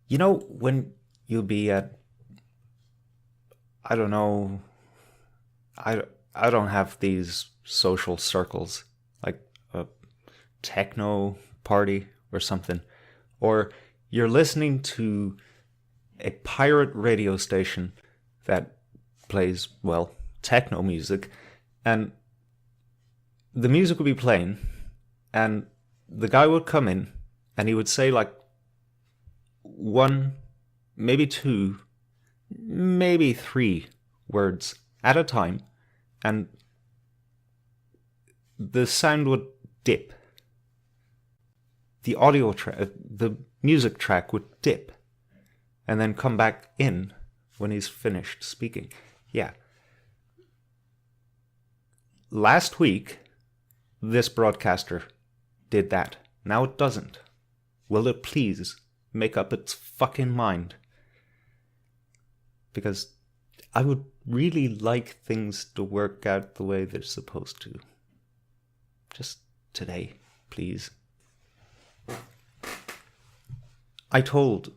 You know, when you'll be at, I don't know, I, I don't have these social circles, like a techno party or something, or you're listening to a pirate radio station that plays, well, techno music, and the music would be playing, and the guy would come in, and he would say like one, maybe two, maybe three words at a time, and the sound would dip. The audio track, the music track would dip, and then come back in when he's finished speaking. Yeah. Last week, this broadcaster did that. Now it doesn't. Will it please make up its fucking mind? Because I would really like things to work out the way they're supposed to. Just today, please. I told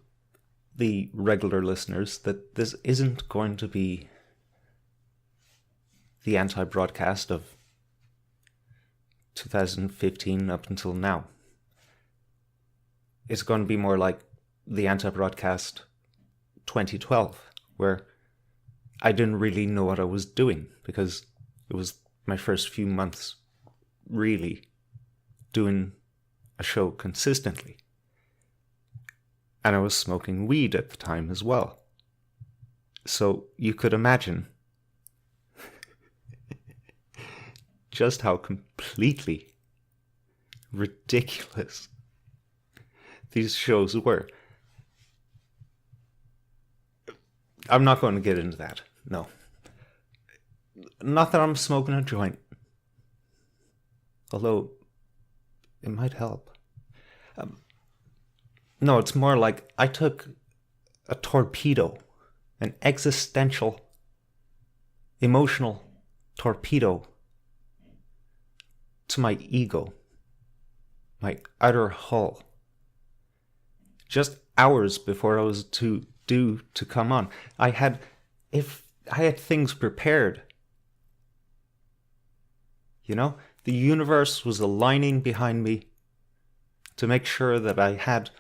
the regular listeners that this isn't going to be the anti-broadcast of 2015 up until now. It's going to be more like the anti-broadcast 2012, where I didn't really know what I was doing because it was my first few months really doing a show consistently. And I was smoking weed at the time as well. So you could imagine just how completely ridiculous these shows were. I'm not going to get into that. No. Not that I'm smoking a joint. Although, it might help. No, it's more like I took a torpedo, an existential, emotional torpedo to my ego, my outer hull. Just hours before I was due to come on, I had things prepared. You know, the universe was aligning behind me to make sure that I had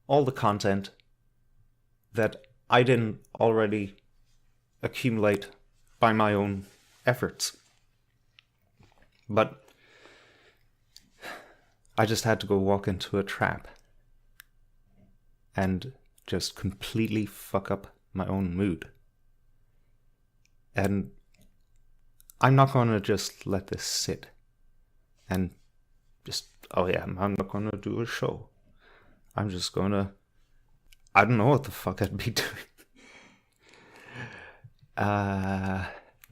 all the content that I didn't already accumulate by my own efforts. But I just had to go walk into a trap and just completely fuck up my own mood. And I'm not going to just let this sit and just, oh yeah, I'm not going to do a show. I'm just going to, I don't know what the fuck I'd be doing.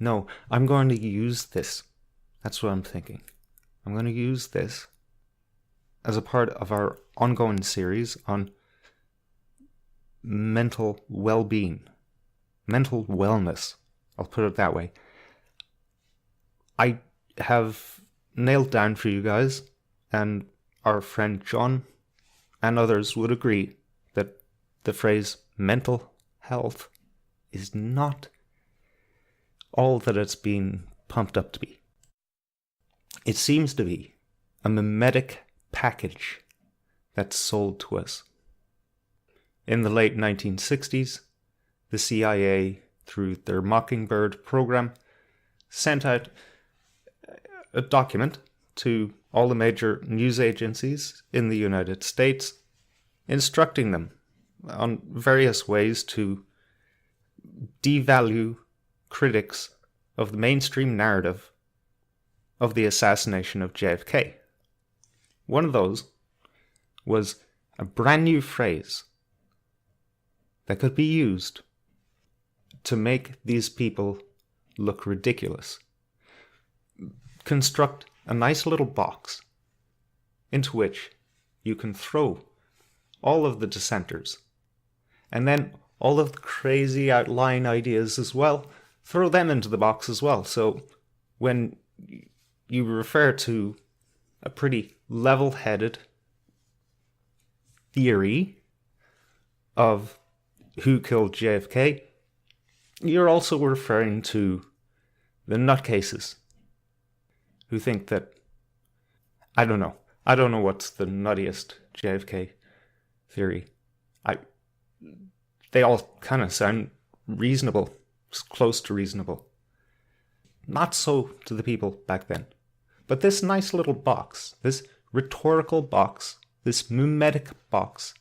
No, I'm going to use this. That's what I'm thinking. I'm going to use this as a part of our ongoing series on mental well-being, mental wellness. I'll put it that way. I have nailed down for you guys, and our friend John and others would agree that the phrase mental health is not all that it's been pumped up to be. It seems to be a mimetic package that's sold to us. In the late 1960s, the CIA, through their Mockingbird program, sent out a document to all the major news agencies in the United States, instructing them on various ways to devalue critics of the mainstream narrative of the assassination of JFK. One of those was a brand new phrase that could be used to make these people look ridiculous. Construct a nice little box into which you can throw all of the dissenters, and then all of the crazy outlying ideas as well, throw them into the box as well. So when you refer to a pretty level-headed theory of who killed JFK, you're also referring to the nutcases who think that, I don't know what's the nuttiest JFK theory. They all kind of sound reasonable, close to reasonable. Not so to the people back then. But this nice little box, this rhetorical box, this mimetic box,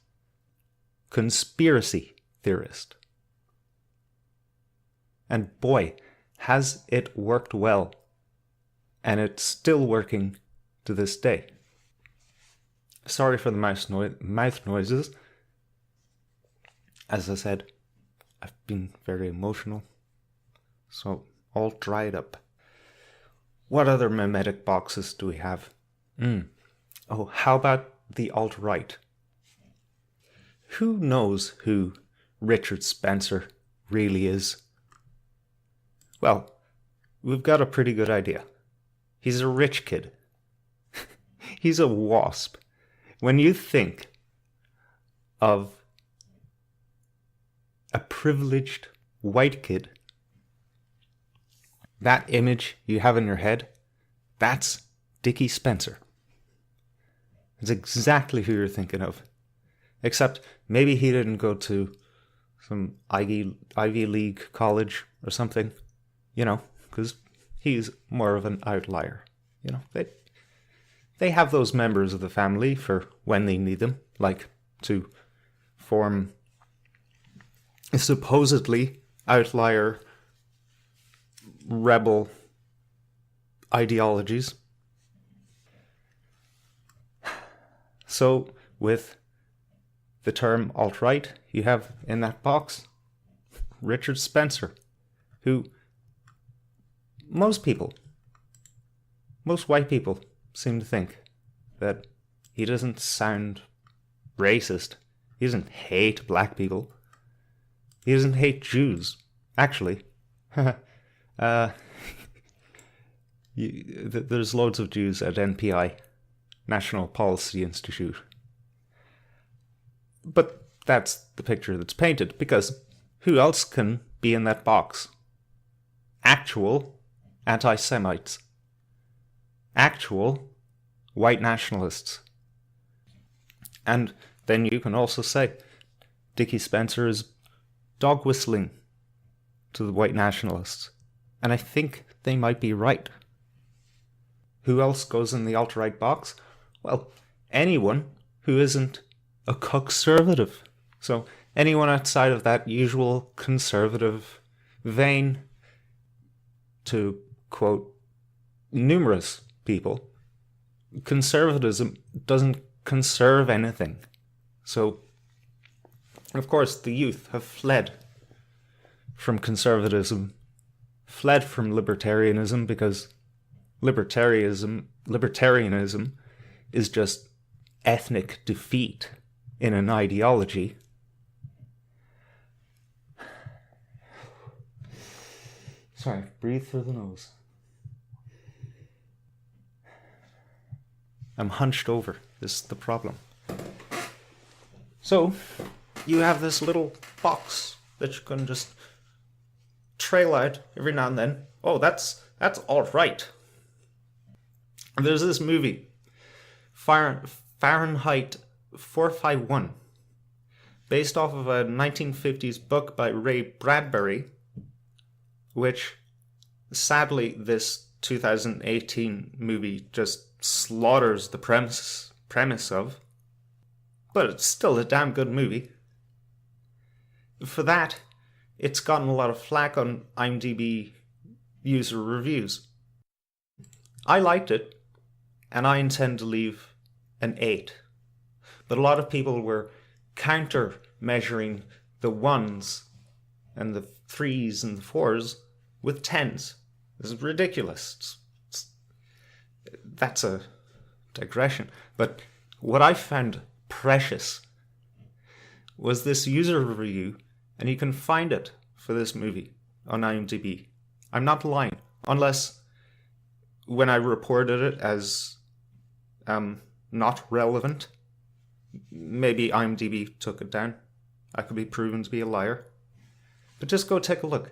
conspiracy theorist. And boy, has it worked well. And it's still working to this day. Sorry for the mouth noises. As I said, I've been very emotional. So, all dried up. What other mimetic boxes do we have? Oh, how about the alt-right? Who knows who Richard Spencer really is? Well, we've got a pretty good idea. He's a rich kid. He's a WASP. When you think of a privileged white kid, that image you have in your head, that's Dickie Spencer. It's exactly who you're thinking of. Except maybe he didn't go to some Ivy League college or something, because he's more of an outlier. They have those members of the family for when they need them, like to form supposedly outlier rebel ideologies. So, with the term alt-right, you have in that box Richard Spencer, who most white people seem to think that he doesn't sound racist. He doesn't hate black people. He doesn't hate Jews. Actually, there's loads of Jews at NPI, National Policy Institute. But that's the picture that's painted, because who else can be in that box? Actual anti-Semites. Actual white nationalists. And then you can also say Dickie Spencer is dog whistling to the white nationalists. And I think they might be right. Who else goes in the alt-right box? Well, anyone who isn't a conservative. So anyone outside of that usual conservative vein, to quote numerous people, conservatism doesn't conserve anything. So, of course, the youth have fled from conservatism, fled from libertarianism, because libertarianism is just ethnic defeat in an ideology. Sorry, breathe through the nose. I'm hunched over. This is the problem. So, you have this little box that you can just trail out every now and then. Oh, that's alt-right. There's this movie, Fahrenheit 451, based off of a 1950s book by Ray Bradbury, which sadly this 2018 movie just slaughters the premise of, but it's still a damn good movie. For that, it's gotten a lot of flack on IMDb user reviews. I liked it, and I intend to leave an 8. But a lot of people were counter-measuring the 1s and the 3s and the 4s with 10s. This is ridiculous. That's a digression. But what I found precious was this user review, and you can find it for this movie on IMDb. I'm not lying, unless when I reported it as not relevant, maybe IMDb took it down. I could be proven to be a liar. But just go take a look.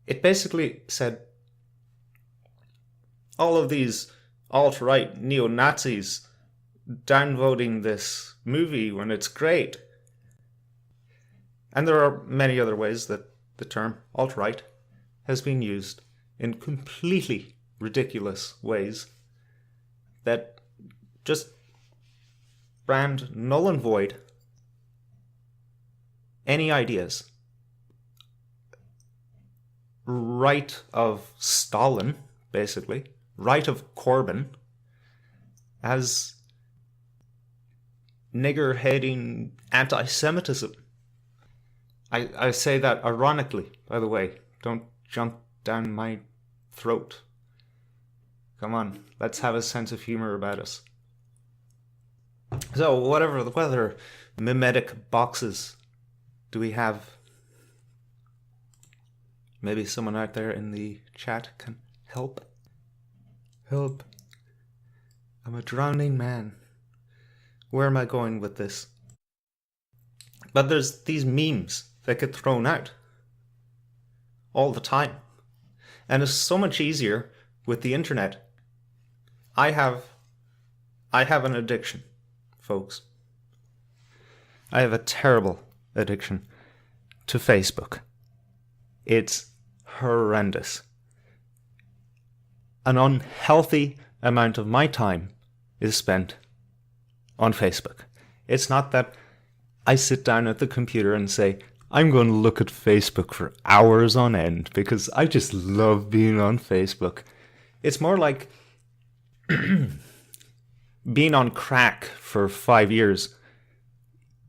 It basically said all of these alt-right neo-Nazis downvoting this movie when it's great. And there are many other ways that the term alt-right has been used in completely ridiculous ways that just brand null and void any ideas. Right of Stalin, basically, right of Corbyn, as nigger-hating anti-Semitism. I say that ironically, by the way. Don't jump down my throat. Come on, let's have a sense of humor about us. So, what other mimetic boxes do we have? Maybe someone out there in the chat can help. Help. I'm a drowning man. Where am I going with this? But there's these memes that get thrown out all the time. And it's so much easier with the internet. I have an addiction, folks. I have a terrible addiction to Facebook. It's horrendous. An unhealthy amount of my time is spent on Facebook. It's not that I sit down at the computer and say, I'm going to look at Facebook for hours on end because I just love being on Facebook. It's more like being on crack for 5 years.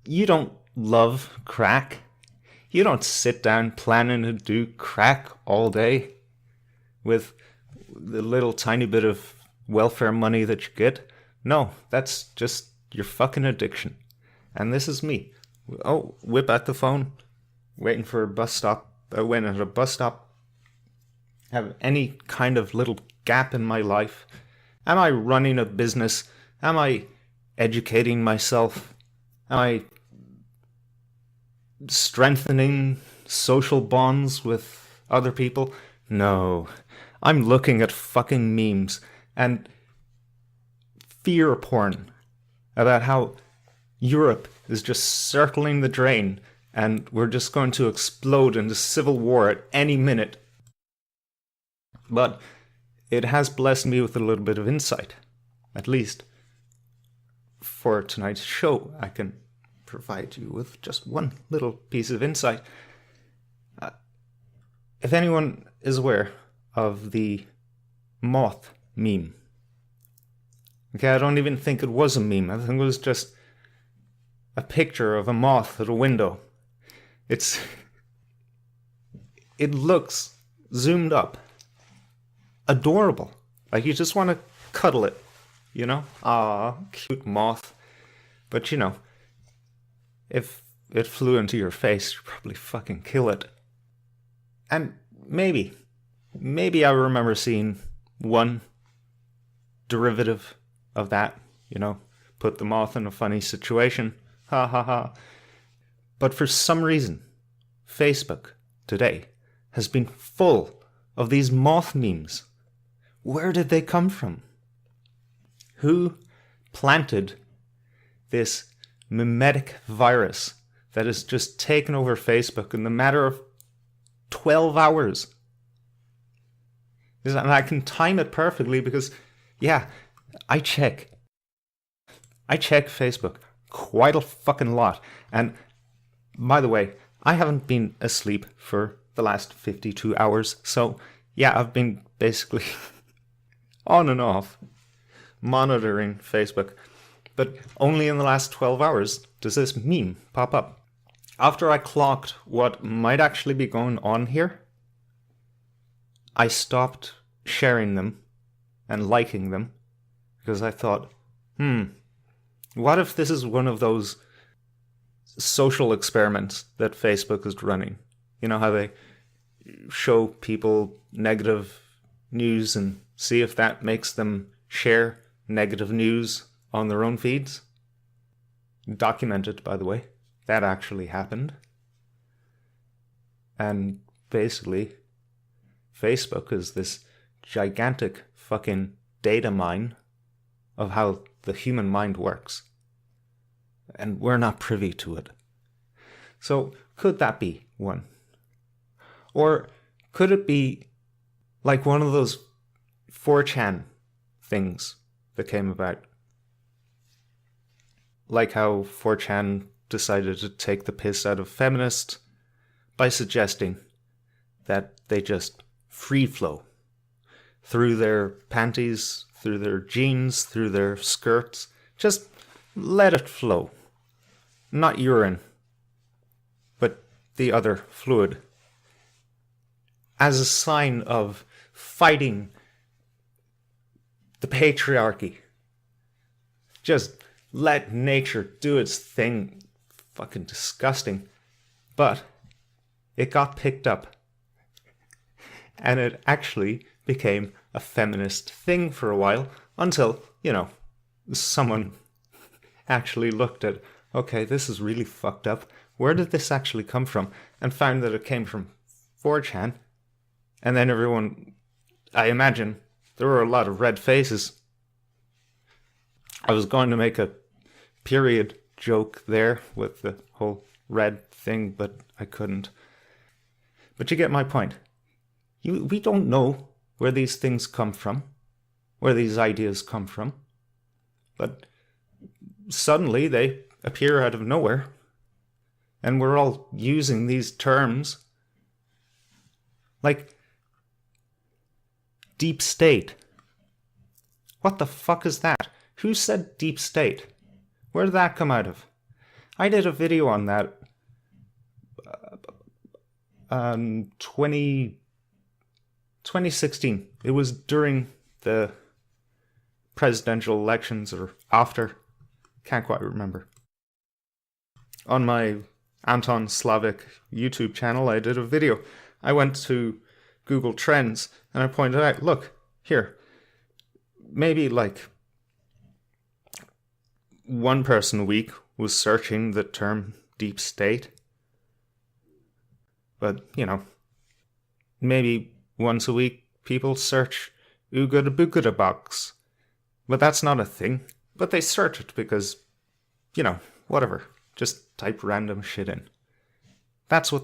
You don't love crack. You don't sit down planning to do crack all day with the little tiny bit of welfare money that you get. No, that's just your fucking addiction. And this is me. Oh, whip out the phone, waiting for a bus stop. When at a bus stop, have any kind of little gap in my life. Am I running a business? Am I educating myself? Am I strengthening social bonds with other people? No. I'm looking at fucking memes and fear porn about how Europe is just circling the drain and we're just going to explode into civil war at any minute. But it has blessed me with a little bit of insight. At least for tonight's show, I can provide you with just one little piece of insight. If anyone is aware of the moth meme. Okay, I don't even think it was a meme. I think it was just a picture of a moth at a window. It looks zoomed up adorable. Like you just want to cuddle it, you know? Ah, cute moth. But you know, if it flew into your face, you'd probably fucking kill it. And maybe I remember seeing one derivative of that, you know, put the moth in a funny situation. Ha ha ha. But for some reason, Facebook today has been full of these moth memes. Where did they come from? Who planted this mimetic virus that has just taken over Facebook in the matter of 12 hours? And I can time it perfectly because, yeah, I check Facebook quite a fucking lot. And by the way, I haven't been asleep for the last 52 hours. So yeah, I've been basically on and off monitoring Facebook. But only in the last 12 hours does this meme pop up. After I clocked what might actually be going on here, I stopped sharing them and liking them because I thought, what if this is one of those social experiments that Facebook is running? You know how they show people negative news and see if that makes them share negative news on their own feeds? Documented, by the way. that actually happened. And basically, Facebook is this gigantic fucking data mine of how the human mind works. And we're not privy to it. So could that be one? Or could it be like one of those 4chan things that came about? Like how 4chan decided to take the piss out of feminists by suggesting that they just free flow through their panties, through their jeans, through their skirts. Just let it flow. Not urine, but the other fluid. As a sign of fighting the patriarchy. Just let nature do its thing. Fucking disgusting. But it got picked up. And it actually became a feminist thing for a while until, someone actually looked at, okay, this is really fucked up. Where did this actually come from? And found that it came from 4chan. And then everyone, I imagine, there were a lot of red faces. I was going to make a period joke there with the whole red thing, but I couldn't. But you get my point. We don't know where these things come from, where these ideas come from. But suddenly they appear out of nowhere. And we're all using these terms like deep state. What the fuck is that? Who said deep state? Where did that come out of? I did a video on that 2016. It was during the presidential elections or after. Can't quite remember. On my Anton Slavic YouTube channel, I did a video. I went to Google Trends and I pointed out, look, here, maybe like one person a week was searching the term deep state. But, maybe once a week people search Ugada Bugada box. But that's not a thing. But they search it because, whatever. Just type random shit in. That's what...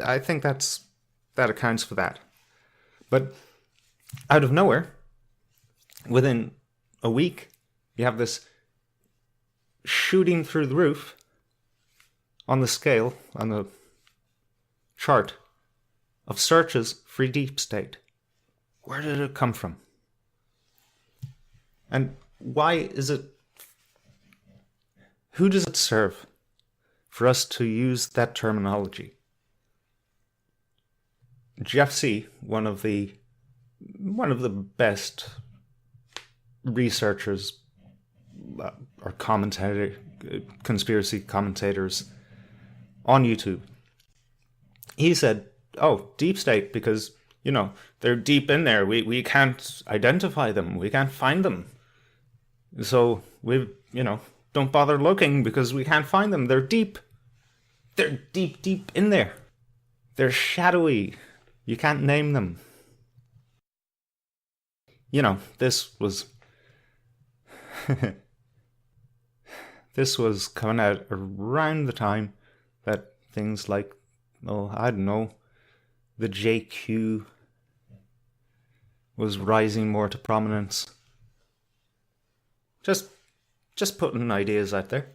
I think that accounts for that. But out of nowhere, within a week, you have this shooting through the roof on the scale, on the chart of searches for deep state. Where did it come from? And why is it... Who does it serve for us to use that terminology? Jeff C., one of the best researchers or conspiracy commentators on YouTube, he said, oh, deep state, because, they're deep in there. We can't identify them. We can't find them. So we, don't bother looking because we can't find them. They're deep. They're deep, deep in there. They're shadowy. You can't name them. This was... this was coming out around the time that things like, the JQ was rising more to prominence. Just putting ideas out there.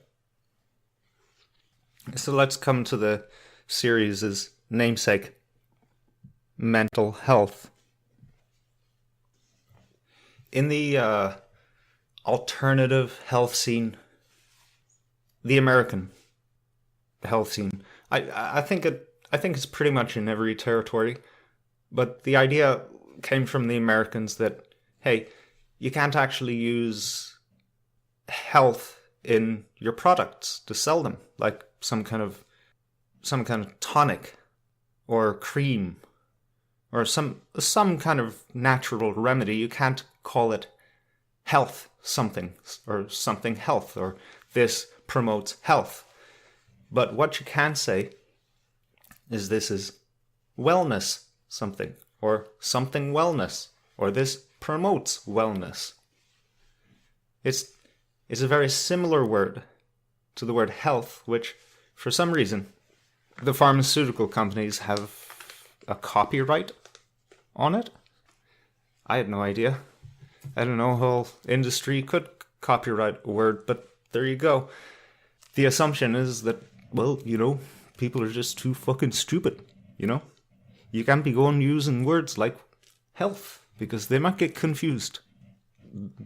So let's come to the series' namesake, mental health. In the alternative health scene, the American health scene, I think it's pretty much in every territory, but the idea came from the Americans that, hey, you can't actually use health in your products to sell them, like some kind of tonic or cream or some kind of natural remedy. You can't call it health something or something health, or this promotes health. But what you can say is this is wellness something, or something wellness, or this promotes wellness. It's a very similar word to the word health, which for some reason the pharmaceutical companies have a copyright on it. I had no idea. I don't know how industry could copyright a word, but there you go. The assumption is that, well, people are just too fucking stupid, You can't be going using words like health, because they might get confused.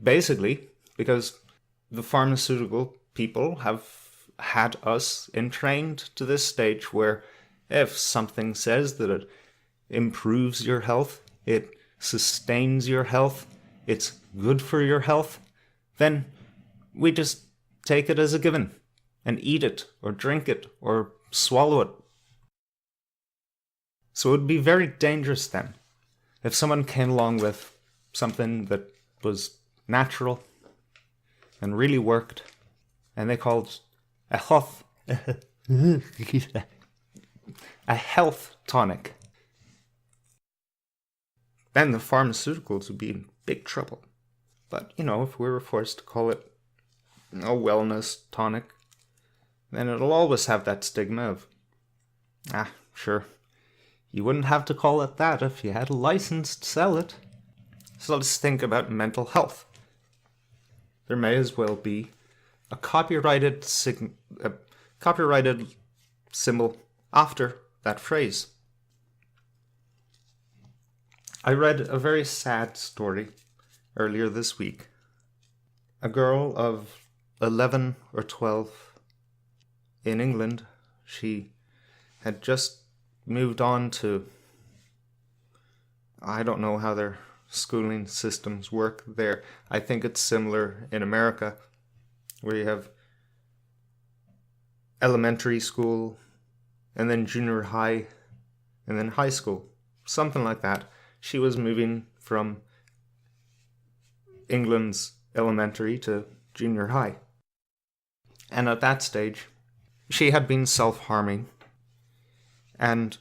Basically, because the pharmaceutical people have had us entrained to this stage where if something says that it improves your health, it sustains your health, it's good for your health, then we just take it as a given and eat it or drink it or swallow it. So it would be very dangerous then if someone came along with something that was natural and really worked, and they called a health tonic. Then the pharmaceuticals would be in big trouble. But, if we were forced to call it a wellness tonic, then it'll always have that stigma of, sure, you wouldn't have to call it that if you had a license to sell it. So let's think about mental health. There may as well be a copyrighted symbol after that phrase. I read a very sad story earlier this week. A girl of 11 or 12 in England, she had just moved on to, I don't know how their schooling systems work there. I think it's similar in America, where you have elementary school, and then junior high, and then high school. Something like that. She was moving from England's elementary to junior high. And at that stage, she had been self-harming, and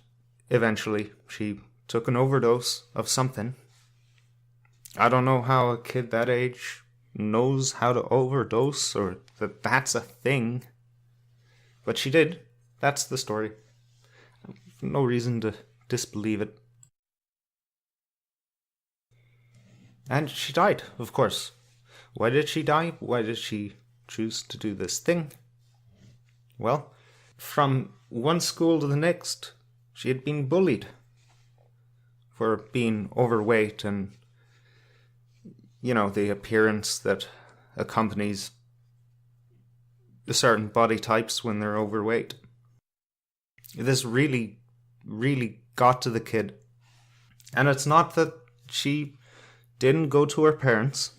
eventually she took an overdose of something. I don't know how a kid that age knows how to overdose, or that that's a thing. But she did. That's the story. No reason to disbelieve it. And she died, of course. Why did she die? Why did she choose to do this thing? Well, from one school to the next, she had been bullied for being overweight and, the appearance that accompanies certain body types when they're overweight. This really, really got to the kid. And it's not that she didn't go to her parents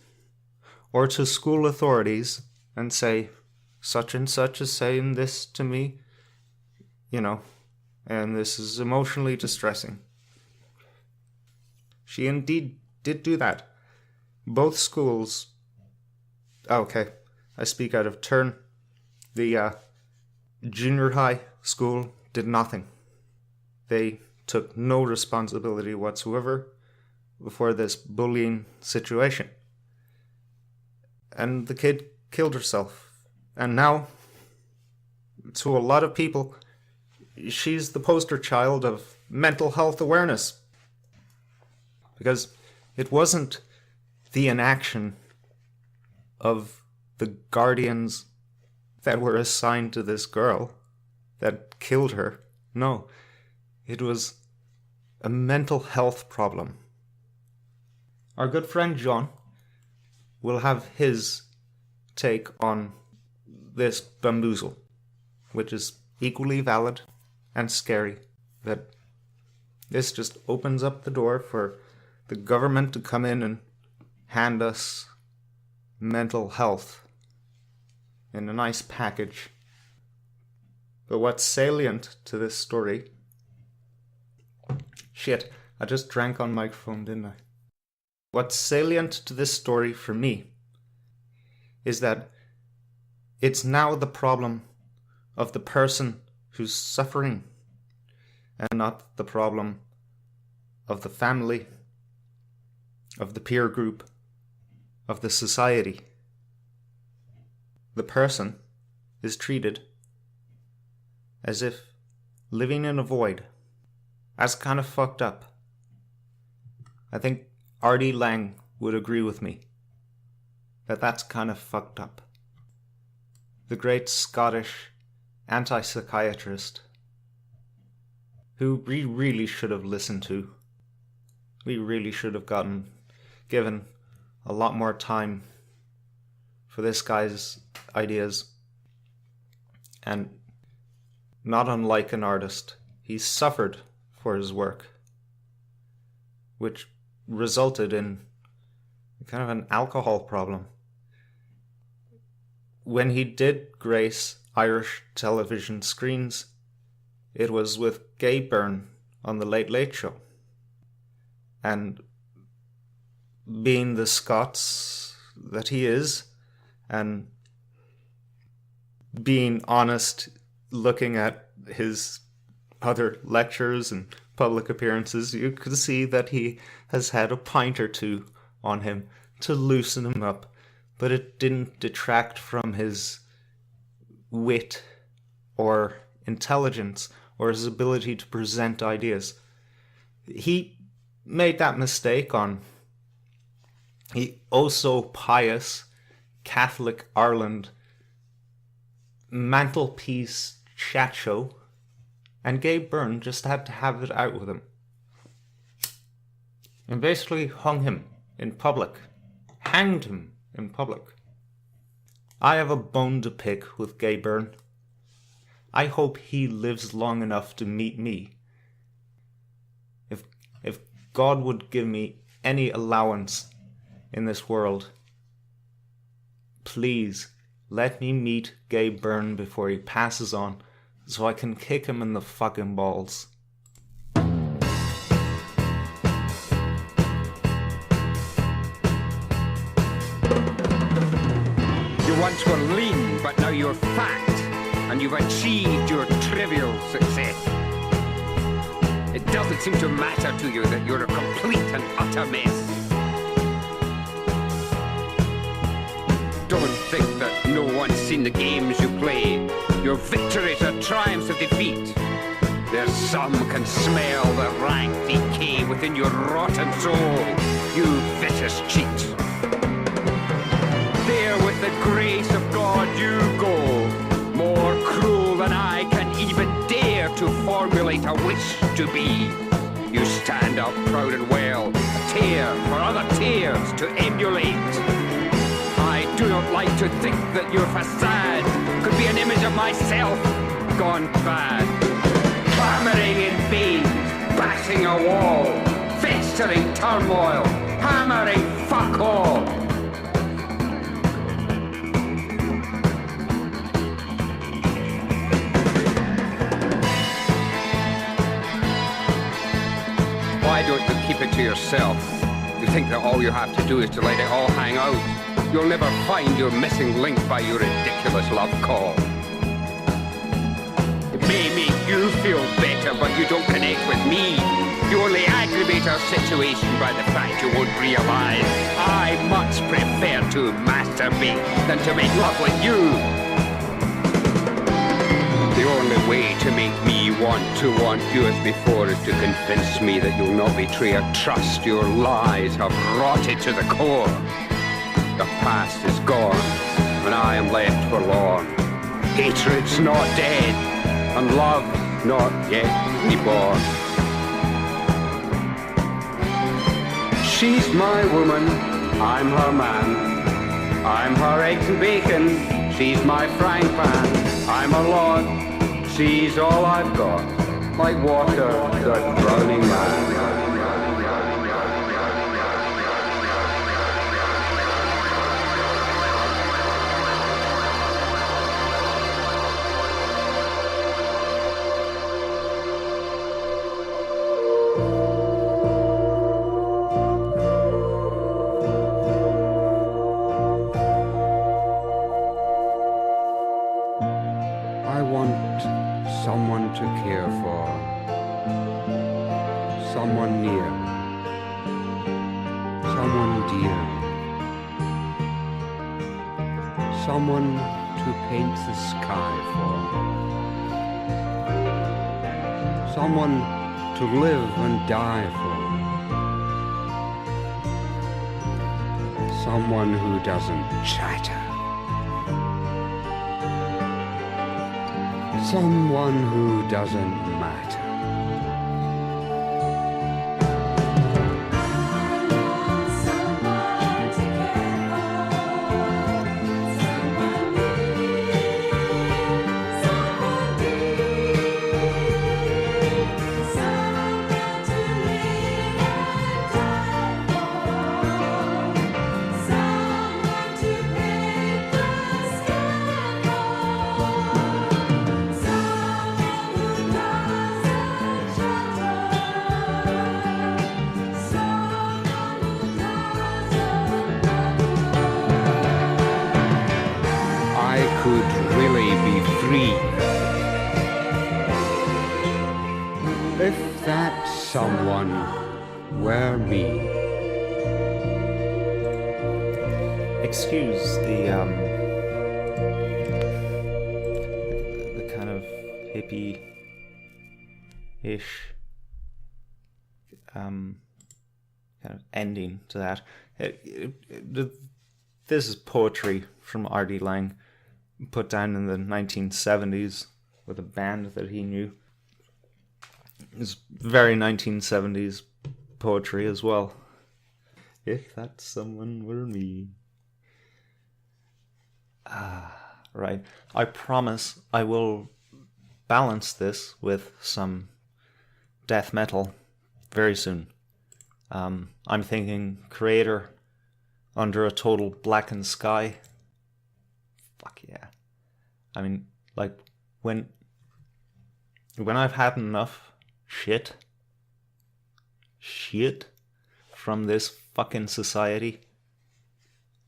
or to school authorities and say, such and such is saying this to me, and this is emotionally distressing. She indeed did do that. Both schools, okay, I speak out of turn. The junior high school did nothing. They took no responsibility whatsoever for this bullying situation. And the kid killed herself. And now, to a lot of people, she's the poster child of mental health awareness. Because it wasn't the inaction of the guardians that were assigned to this girl that killed her. No, it was a mental health problem. Our good friend John will have his take on this bamboozle, which is equally valid and scary, that this just opens up the door for the government to come in and hand us mental health in a nice package. But what's salient to this story... Shit, I just drank on microphone, didn't I? What's salient to this story for me is that it's now the problem of the person who's suffering, and not the problem of the family, of the peer group, of the society. The person is treated as if living in a void. That's kind of fucked up. I think R.D. Laing would agree with me that that's kind of fucked up. The great Scottish anti-psychiatrist who we really should have listened to. We really should have given a lot more time for this guy's ideas. And not unlike an artist, he suffered for his work, which resulted in kind of an alcohol problem. When he did grace Irish television screens, it was with Gay Byrne on The Late Late Show. And being the Scots that he is, and being honest, looking at his other lectures and public appearances, you could see that he has had a pint or two on him to loosen him up, but it didn't detract from his wit or intelligence or his ability to present ideas. He made that mistake on the oh-so pious Catholic Ireland mantelpiece chat show, and Gabe Byrne just had to have it out with him and basically hung him in public, hanged him in public. I have a bone to pick with Gabe Byrne. I hope he lives long enough to meet me. If God would give me any allowance in this world, please let me meet Gabe Byrne before he passes on, so I can kick him in the fucking balls. You once were lean, but now you're fat, and you've achieved your trivial success. It doesn't seem to matter to you that you're a complete and utter mess. Don't think that no one's seen the games you play, your victories or triumphs of defeat. There's some can smell the rank decay within your rotten soul, you vicious cheat. There with the grace of God you go, more cruel than I can even dare to formulate a wish to be. You stand up proud and well, a tear for other tears to emulate. I do not like to think that your facade could be an image of myself gone bad. Clamoring in vain, bashing a wall, festering turmoil, hammering fuck all. Why don't you keep it to yourself? You think that all you have to do is to let it all hang out. You'll never find your missing link by your ridiculous love call. It may make you feel better, but you don't connect with me. You only aggravate our situation by the fact you won't realize I much prefer to masturbate than to make love with you. The only way to make me want you as before is to convince me that you'll not betray a trust your lies have rotted to the core. The past is gone, and I am left forlorn. Hatred's not dead, and love not yet reborn. She's my woman, I'm her man. I'm her eggs and bacon, she's my frying pan. I'm her lord, she's all I've got, like water that drowning man. I want someone to care for, someone near, someone dear, someone to paint the sky for, someone to live and die for, someone who doesn't chatter, someone who doesn't matter. Could really be free if that someone were me. Excuse the kind of hippie-ish kind of ending to that. This is poetry from R.D. Laing, put down in the 1970s with a band that he knew. It's very 1970s poetry as well. If that someone were me. Right. I promise I will balance this with some death metal very soon. I'm thinking Creator, Under a Total Blackened Sky. Fuck yeah. I mean, like, when I've had enough shit from this fucking society,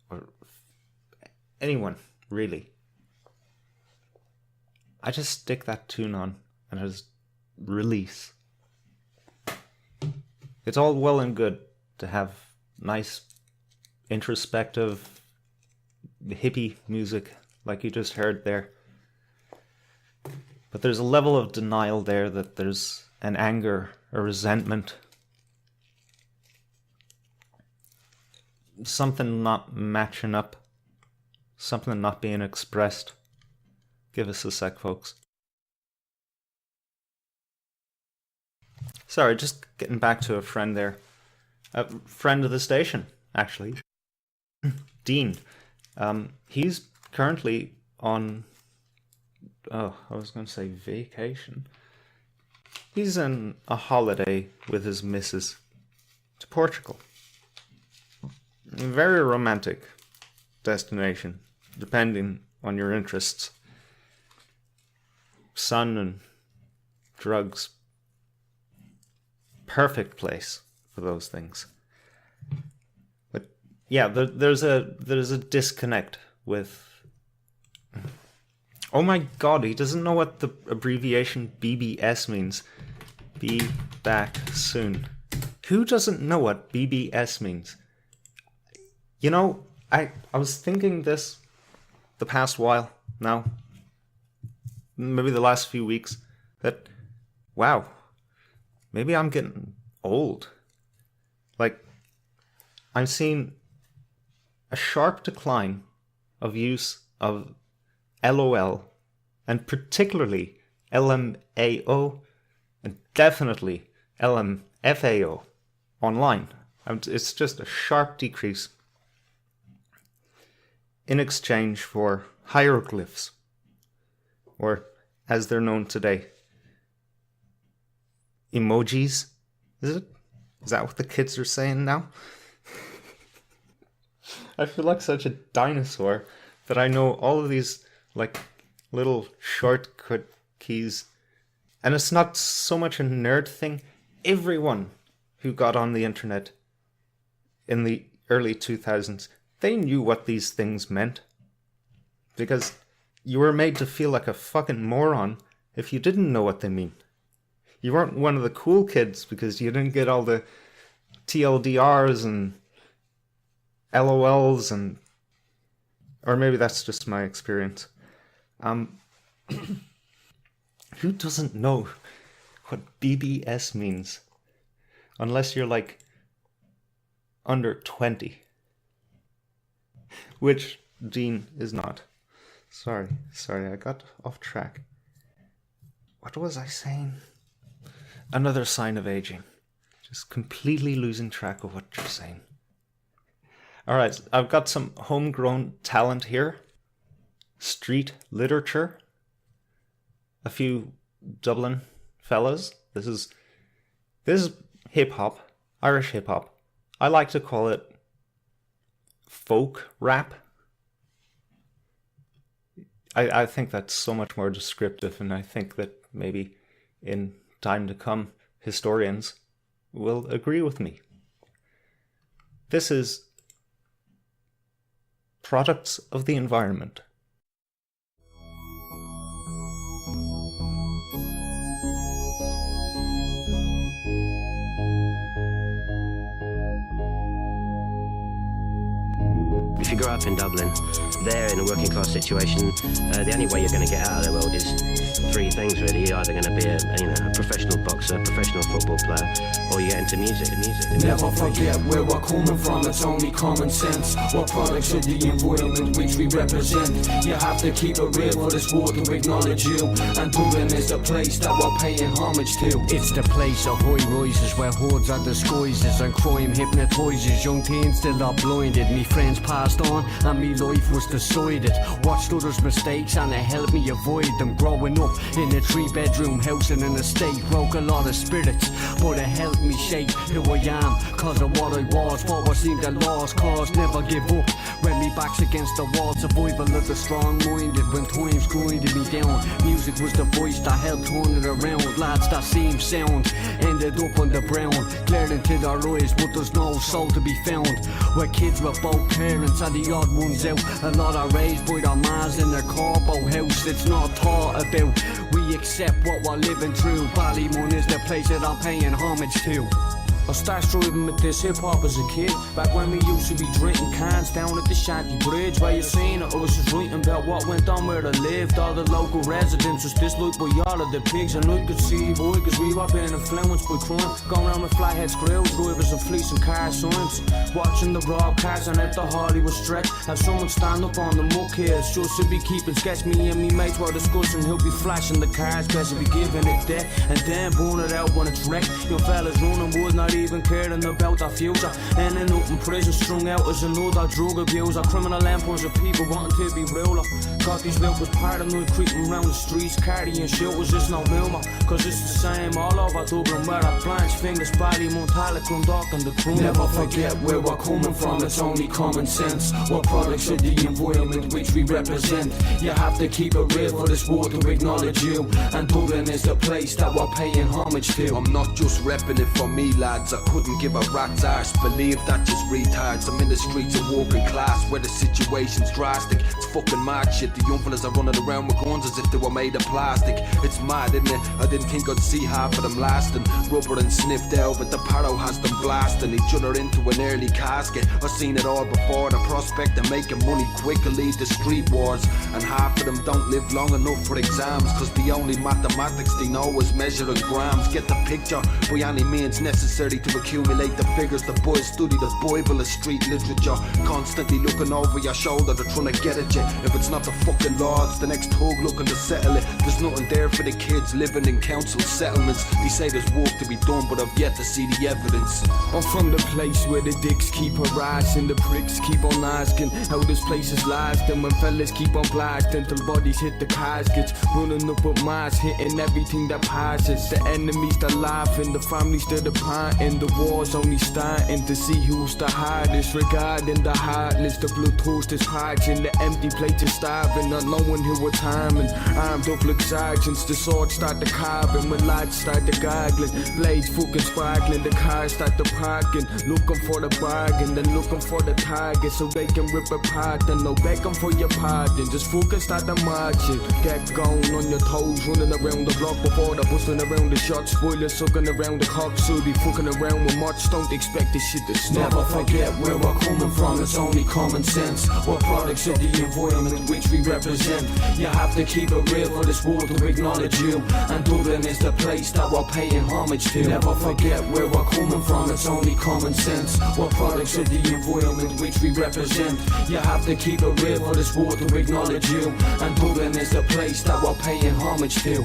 or anyone, really, I just stick that tune on and I just release. It's all well and good to have nice, introspective, hippie music like you just heard there. But there's a level of denial there, that there's an anger, a resentment, something not matching up, something not being expressed. Give us a sec, folks. Sorry, just getting back to a friend there. A friend of the station, actually. Dean. He's currently on, I was going to say vacation. He's on a holiday with his missus to Portugal. A very romantic destination, depending on your interests. Sun and drugs. Perfect place for those things. But yeah, there's a disconnect with... Oh my god, he doesn't know what the abbreviation BBS means. Be back soon. Who doesn't know what BBS means? You know, I was thinking this the past while now, maybe the last few weeks, that, wow, maybe I'm getting old. Like, I'm seeing a sharp decline of use of LOL, and particularly LMAO, and definitely LMFAO online. It's just a sharp decrease in exchange for hieroglyphs, or as they're known today, emojis. Is it? Is that what the kids are saying now? I feel like such a dinosaur that I know all of these like little shortcut keys. And it's not so much a nerd thing. Everyone who got on the internet in the early 2000s, they knew what these things meant. Because you were made to feel like a fucking moron if you didn't know what they mean. You weren't one of the cool kids because you didn't get all the TLDRs and LOLs and... Or maybe that's just my experience. Who doesn't know what BBS means? Unless you're like under 20. Which Dean is not. Sorry, I got off track. What was I saying? Another sign of aging. Just completely losing track of what you're saying. Alright, I've got some homegrown talent here. Street literature. A few Dublin fellas. This is hip-hop. Irish hip-hop. I like to call it folk rap. I think that's so much more descriptive, and I think that maybe in time to come, historians will agree with me. This is products of the environment. If you grow up in Dublin, there in a working class situation, the only way you're going to get out of the world is three things really. You're either going to be a professional boxer, professional football player, or you get into music. Never forget where we're coming from, it's only common sense. We're products of the environment which we represent. You have to keep it real for this world to acknowledge you. And Dublin is the place that we're paying homage to. It's the place of high rises where hordes are disguises and crime hypnotizes. Young teens still are blinded. Me friends passed on and me life was decided. Watched others' mistakes and it helped me avoid them. Growing up in a 3-bedroom house in an estate broke a lot of spirits, but it helped me shape who I am. Cause of what I was, for what seemed a lost cause. Never give up when me back's against the wall. Survival of the strong-minded when times grinded me down. Music was the voice that helped turn it around. Lads that seemed sound ended up on the brown, glared into their eyes but there's no soul to be found. Where kids with both parents and the odd ones out. A lot are raised by their mas in their corpo house. It's not thought about, we accept what we're living through. Ballymun is the place that I'm paying homage to. I started striving with this hip-hop as a kid. Back when we used to be drinking cans down at the Shanty Bridge. While you seen it, I was just writing about what went on where I lived. All the local residents was disliked by all of the pigs. And I could see boy, cause we were being influenced by crime. Going around with flathead screw drivers and fleecing car signs. Watching the broadcast and at the Hollywood stretch. Have someone stand up on the muck hills just to be keeping sketch. Me and me mates were discussing who'll be flashing the cars. Best to be giving it death and then burn it out when it's wrecked. Your fellas running wood, not even caring about our future. Ending up in prison, strung out as another drug abuser. Criminal empires of people wanting to be ruler. Got these locals paranoid creeping around the streets, carrying shelters, it's no rumour. Cause it's the same all over Dublin, where our blanch fingers, Ballymun, Tallaght, Dark and the crew. Never forget where we're coming from, it's only common sense. We're products of the environment which we represent. You have to keep it real for this world to acknowledge you. And Dublin is the place that we're paying homage to. I'm not just repping it for me lads, I couldn't give a rat's arse. Believe that just retards. I'm in the streets of working class where the situation's drastic. It's fucking mad shit. The young fellas are running around with guns as if they were made of plastic. It's mad, isn't it? I didn't think I'd see half of them lasting. Rubber and sniffed out, but the paro has them blasting each other into an early casket. I've seen it all before. The prospect of making money quick will lead to street wars. And half of them don't live long enough for exams, cause the only mathematics they know is measuring grams. Get the picture, by any means necessary to accumulate the figures. The boys study the Bible as street literature, constantly looking over your shoulder. They're trying to get at you. If it's not the fucking law, it's the next thug looking to settle it. There's nothing there for the kids living in council settlements. They say there's work to be done, but I've yet to see the evidence. I'm from the place where the dicks keep harassing, the pricks keep on asking how this place is lasting. When fellas keep on blasting till bodies hit the caskets, running up with mass, hitting everything that passes. The enemies that laughing, the families that departing. The war's only starting to see who's the hardest. Regarding the heartless, the bloodthirst is parching. The empty plate is starving, not knowing who we're timing. Armed up like look sergeants. The swords start to carving when lights start to gargling. Blades fucking sparkling, the cars start to parking. Looking for the bargain, then looking for the target, so they can rip apart. And no begging for your pardon, just fucking start the marching. Get going on your toes, running around the block before the busting around the shots. Spoilers sucking around the cock, so be fucking around with much. Don't expect this shit to stop. Never forget where we're coming from, it's only common sense. We're products of the environment which we represent. You have to keep it real for this world to acknowledge you. And Dublin is the place that we're paying homage to. Never forget where we're coming from, it's only common sense. We're products of the environment which we represent. You have to keep it real for this world to acknowledge you. And Dublin is the place that we're paying homage to.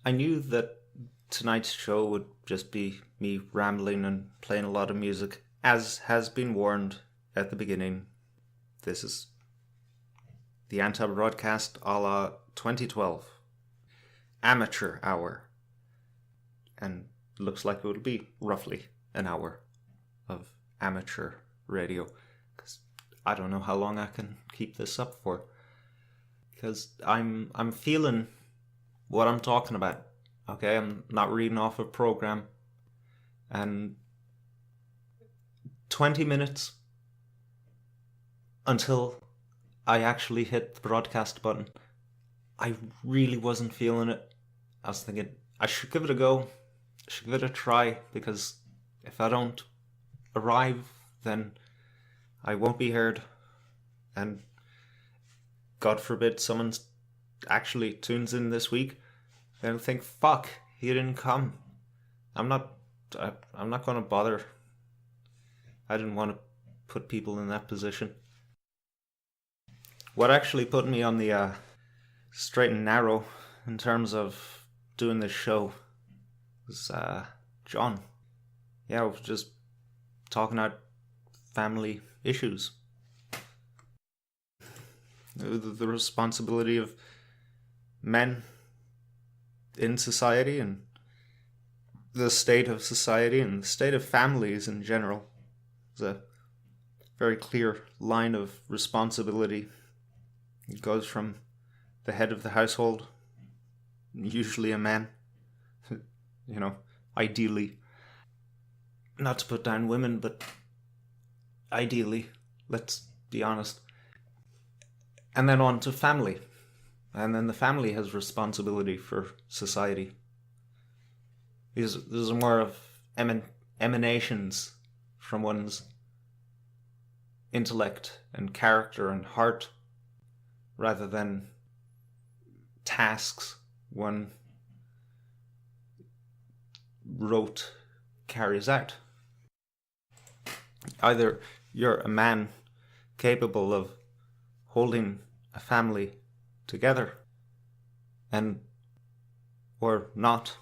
I knew that tonight's show would just be me rambling and playing a lot of music. As has been warned at the beginning, this is the anti-broadcast a la 2012. Amateur hour. And looks like it will be roughly an hour of amateur radio. Because I don't know how long I can keep this up for. Because I'm feeling what I'm talking about. Okay, I'm not reading off a program. And 20 minutes until I actually hit the broadcast button, I really wasn't feeling it. I was thinking, I should give it a go. I should give it a try, because if I don't arrive, then I won't be heard. And God forbid someone actually tunes in this week, they'll think, fuck, he didn't come. I'm not going to bother. I didn't want to put people in that position. What actually put me on the straight and narrow in terms of doing this show was John. Yeah, I was just talking about family issues. The responsibility of men in society, and the state of society, and the state of families in general. There's a very clear line of responsibility. It goes from the head of the household, usually a man, ideally. Not to put down women, but ideally, let's be honest. And then on to family. And then the family has responsibility for society. These are more of emanations from one's intellect and character and heart, rather than tasks one rote carries out. Either you're a man capable of holding a family together, or not,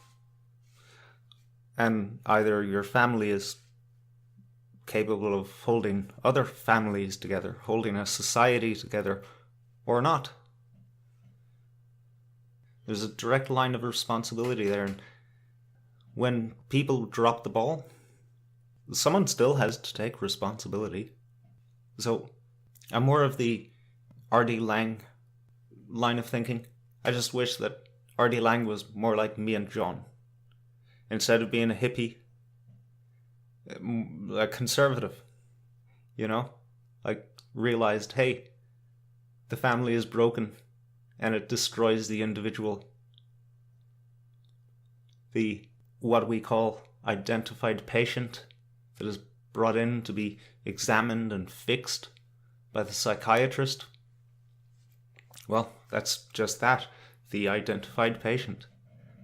and either your family is capable of holding other families together, holding a society together, or not. There's a direct line of responsibility there, and when people drop the ball, someone still has to take responsibility. So I'm more of the R.D. Laing line of thinking. I just wish that R.D. Laing was more like me and John. Instead of being a hippie, a conservative, realized, hey, the family is broken and it destroys the individual. The, what we call, identified patient that is brought in to be examined and fixed by the psychiatrist. Well, that's just that, the identified patient.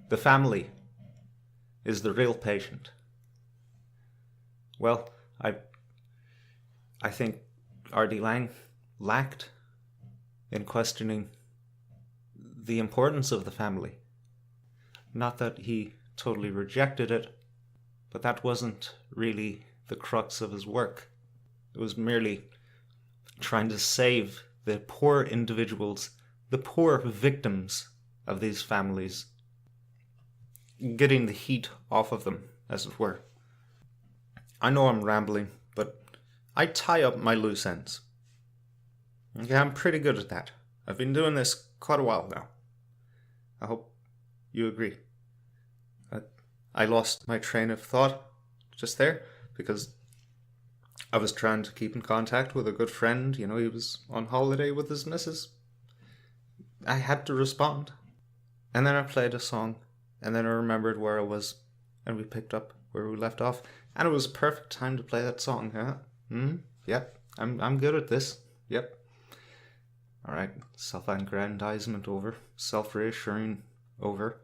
The family is the real patient. Well, I think R.D. Laing lacked in questioning the importance of the family. Not that he totally rejected it, but that wasn't really the crux of his work. It was merely trying to save the poor individuals, the poor victims of these families, getting the heat off of them, as it were. I know I'm rambling, but I tie up my loose ends. Okay, I'm pretty good at that. I've been doing this quite a while now. I hope you agree. I lost my train of thought just there because I was trying to keep in contact with a good friend. You know, he was on holiday with his missus. I had to respond. And then I played a song, and then I remembered where I was, and we picked up where we left off, and it was a perfect time to play that song, huh? Yep, I'm good at this. Yep. Alright, self-aggrandizement over, self-reassuring over.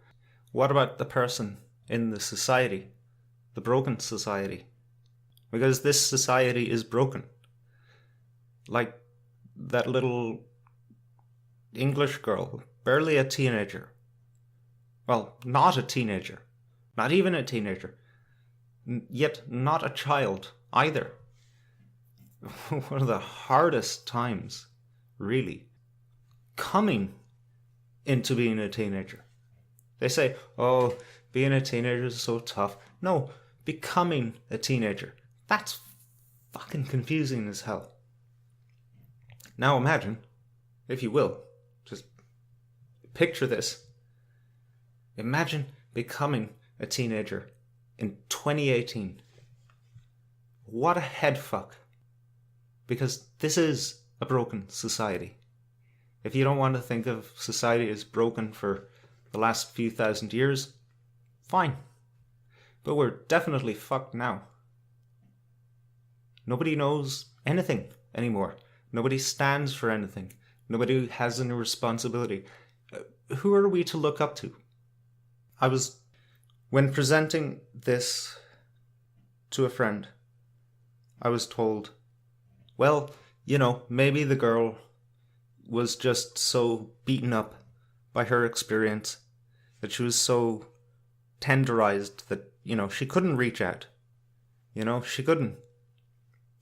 What about the person in the society? The broken society? Because this society is broken. Like that little English girl, barely a teenager. Well, not a teenager. Not even a teenager. Yet not a child either. One of the hardest times, really, coming into being a teenager. They say, oh, being a teenager is so tough. No, becoming a teenager. That's fucking confusing as hell. Now imagine, if you will, just picture this. Imagine becoming a teenager in 2018. What a headfuck. Because this is a broken society. If you don't want to think of society as broken for the last few thousand years, fine. But we're definitely fucked now. Nobody knows anything anymore. Nobody stands for anything. Nobody has any responsibility. Who are we to look up to? When presenting this to a friend, I was told, well, you know, maybe the girl was just so beaten up by her experience that she was so tenderized that, you know, she couldn't reach out. You know, she couldn't.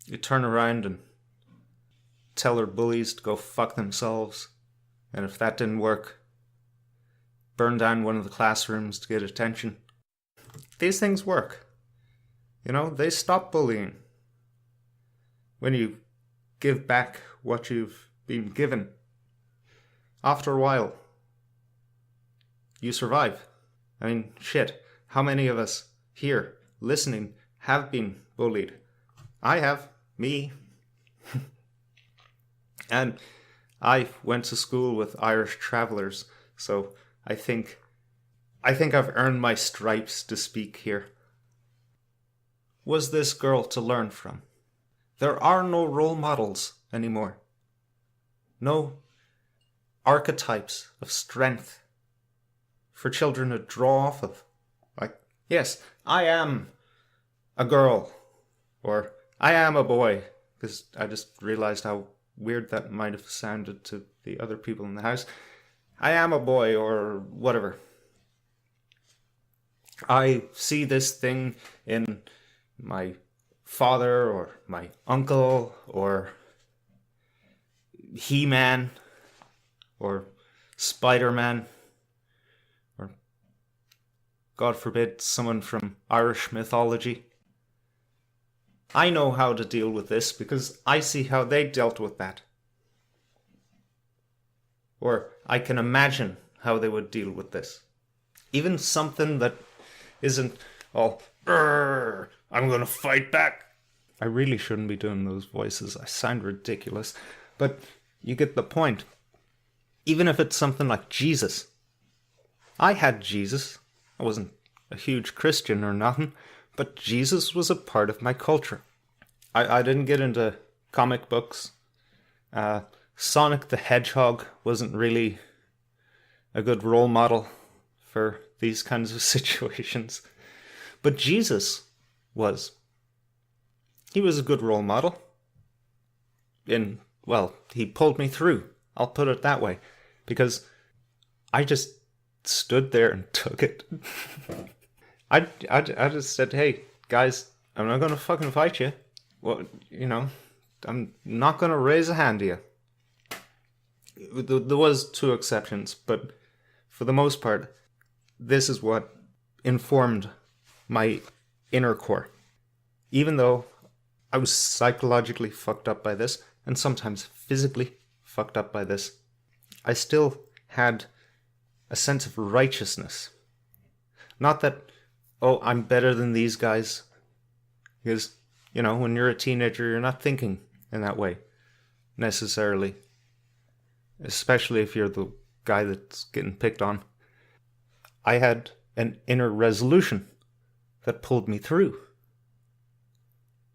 You turn around and tell her bullies to go fuck themselves. And if that didn't work, burn down one of the classrooms to get attention. These things work. You know, they stop bullying. When you give back what you've been given, after a while, you survive. I mean, shit, how many of us here listening have been bullied? I have. Me. And I went to school with Irish travellers, so I think I've earned my stripes to speak here. Was this girl to learn from? There are no role models anymore. No archetypes of strength for children to draw off of. Like, yes, I am a girl, or I am a boy, because I just realized how weird that might have sounded to the other people in the house. I am a boy, or whatever. I see this thing in my father, or my uncle, or He-Man, or Spider-Man, or, God forbid, someone from Irish mythology. I know how to deal with this because I see how they dealt with that. Or I can imagine how they would deal with this. Even something that isn't all, I'm gonna fight back. I really shouldn't be doing those voices. I sound ridiculous. But you get the point. Even if it's something like Jesus. I had Jesus. I wasn't a huge Christian or nothing, but Jesus was a part of my culture. I didn't get into comic books. Sonic the Hedgehog wasn't really a good role model for these kinds of situations. But Jesus was. He was a good role model. He pulled me through. I'll put it that way. Because I just stood there and took it. I just said, hey, guys, I'm not going to fucking fight you. Well, I'm not going to raise a hand to you. There was 2 exceptions, but for the most part, this is what informed my inner core. Even though I was psychologically fucked up by this, and sometimes physically fucked up by this, I still had a sense of righteousness. Not that, oh, I'm better than these guys. Because, when you're a teenager, you're not thinking in that way, necessarily. Especially if you're the guy that's getting picked on. I had an inner resolution that pulled me through.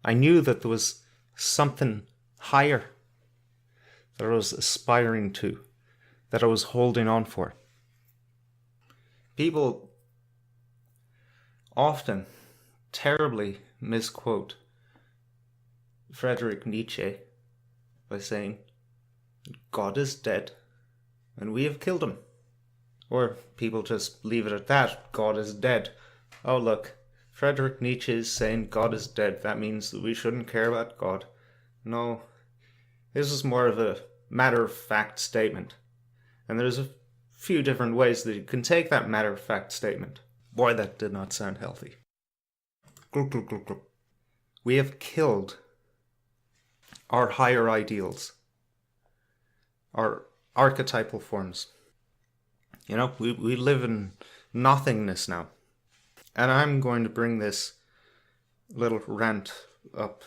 I knew that there was something higher that I was aspiring to, that I was holding on for. People often terribly misquote Friedrich Nietzsche by saying, God is dead and we have killed him. Or people just leave it at that, God is dead. Oh look, Friedrich Nietzsche is saying God is dead. That means that we shouldn't care about God. No, this is more of a matter-of-fact statement. And there's a few different ways that you can take that matter-of-fact statement. Boy, that did not sound healthy. We have killed our higher ideals, our archetypal forms. We live in nothingness now. And I'm going to bring this little rant up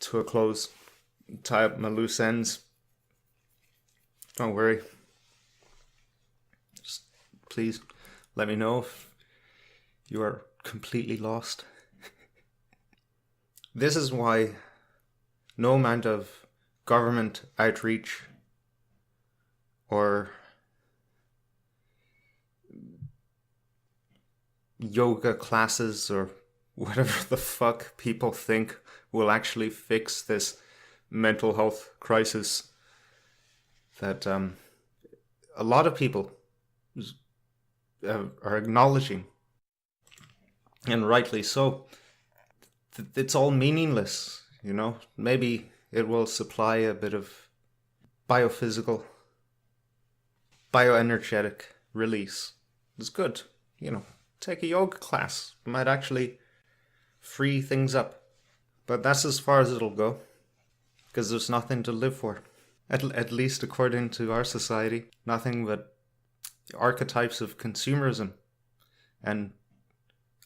to a close, tie up my loose ends. Don't worry. Just please let me know if you are completely lost. This is why no amount of government outreach or yoga classes or whatever the fuck people think will actually fix this mental health crisis that a lot of people are acknowledging, and rightly so. It's all meaningless, Maybe it will supply a bit of biophysical, bioenergetic release. It's good, Take a yoga class. It might actually free things up. But that's as far as it'll go. Because there's nothing to live for. At least according to our society. Nothing but archetypes of consumerism. And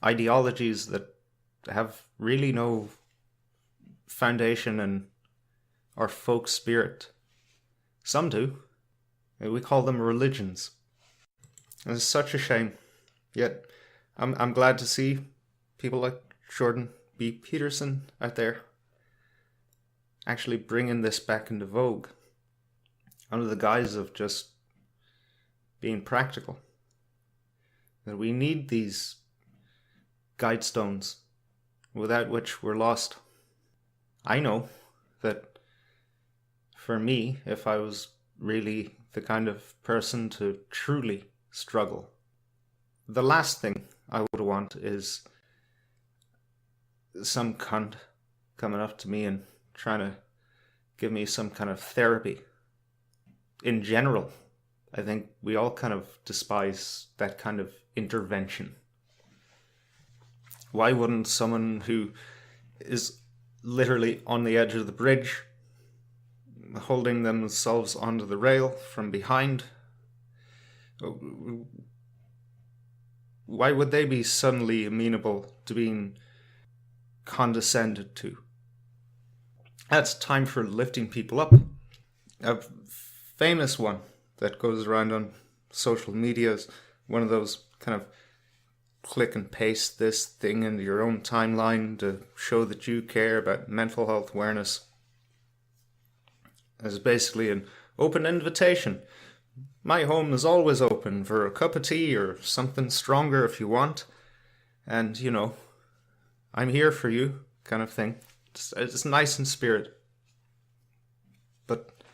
ideologies that have really no foundation in our folk spirit. Some do. We call them religions. And it's such a shame. Yet, I'm glad to see people like Jordan B. Peterson out there actually bringing this back into vogue under the guise of just being practical. That we need these guidestones without which we're lost. I know that for me, if I was really the kind of person to truly struggle, the last thing I would want is some cunt coming up to me and trying to give me some kind of therapy. In general, I think we all kind of despise that kind of intervention. Why wouldn't someone who is literally on the edge of the bridge, holding themselves onto the rail from behind, why would they be suddenly amenable to being condescended to? That's time for lifting people up. A famous one that goes around on social media is one of those kind of click and paste this thing into your own timeline to show that you care about mental health awareness. It's basically an open invitation. My home is always open for a cup of tea or something stronger if you want. And, I'm here for you, kind of thing. It's nice in spirit. But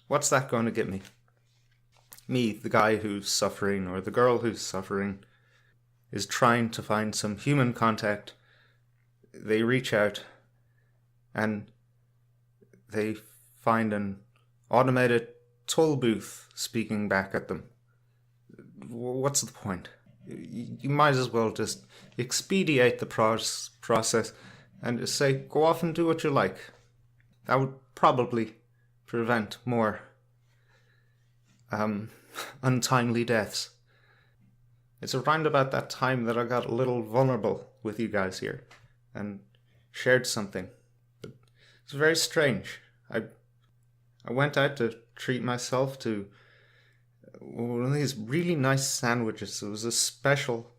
what's that going to get me? Me, the guy who's suffering, or the girl who's suffering. is trying to find some human contact, they reach out and they find an automated toll booth speaking back at them. What's the point? You might as well just expedite the process and just say, go off and do what you like. That would probably prevent more untimely deaths. It's around about that time that I got a little vulnerable with you guys here and shared something. It's very strange. I went out to treat myself to one of these really nice sandwiches. It was a special,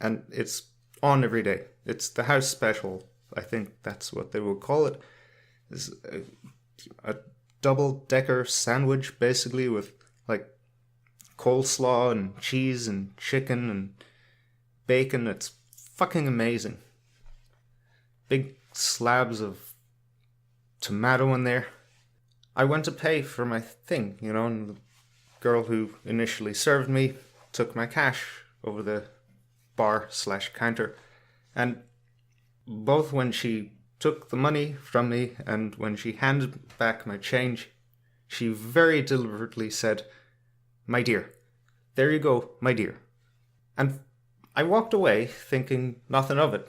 and it's on every day. It's the house special. I think that's what they would call it. It's a double-decker sandwich, basically, with like coleslaw and cheese and chicken and bacon. It's fucking amazing. Big slabs of tomato in there. I went to pay for my thing, and the girl who initially served me took my cash over the bar/counter. And both when she took the money from me and when she handed back my change, she very deliberately said, "My dear, there you go, my dear." And I walked away thinking nothing of it.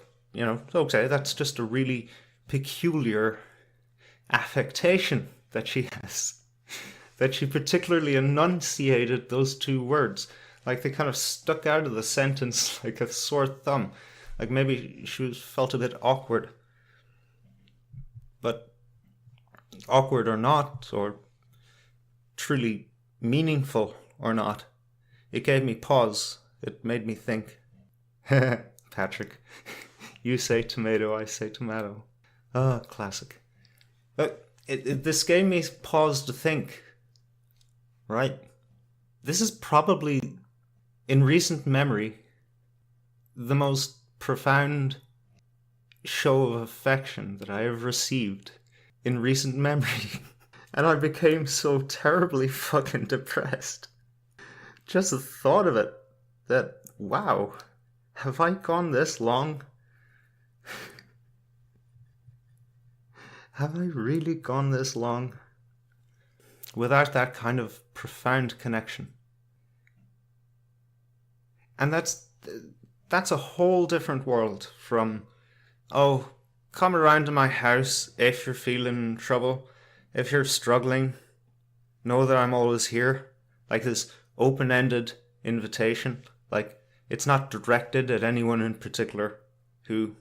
Okay, that's just a really peculiar affectation that she has. That she particularly enunciated those two words. Like they kind of stuck out of the sentence like a sore thumb. Like maybe she felt a bit awkward. But awkward or not, or truly meaningful or not, it gave me pause. It made me think. Patrick, you say tomato, I say tomato. Ah, classic. But this gave me pause to think, right? This is probably, in recent memory, the most profound show of affection that I have received in recent memory. And I became so terribly fucking depressed. Just the thought of it, that, wow, have I gone this long? Have I really gone this long without that kind of profound connection? And that's a whole different world from, oh, come around to my house if you're feeling trouble, if you're struggling, know that I'm always here. Like this open-ended invitation. Like it's not directed at anyone in particular who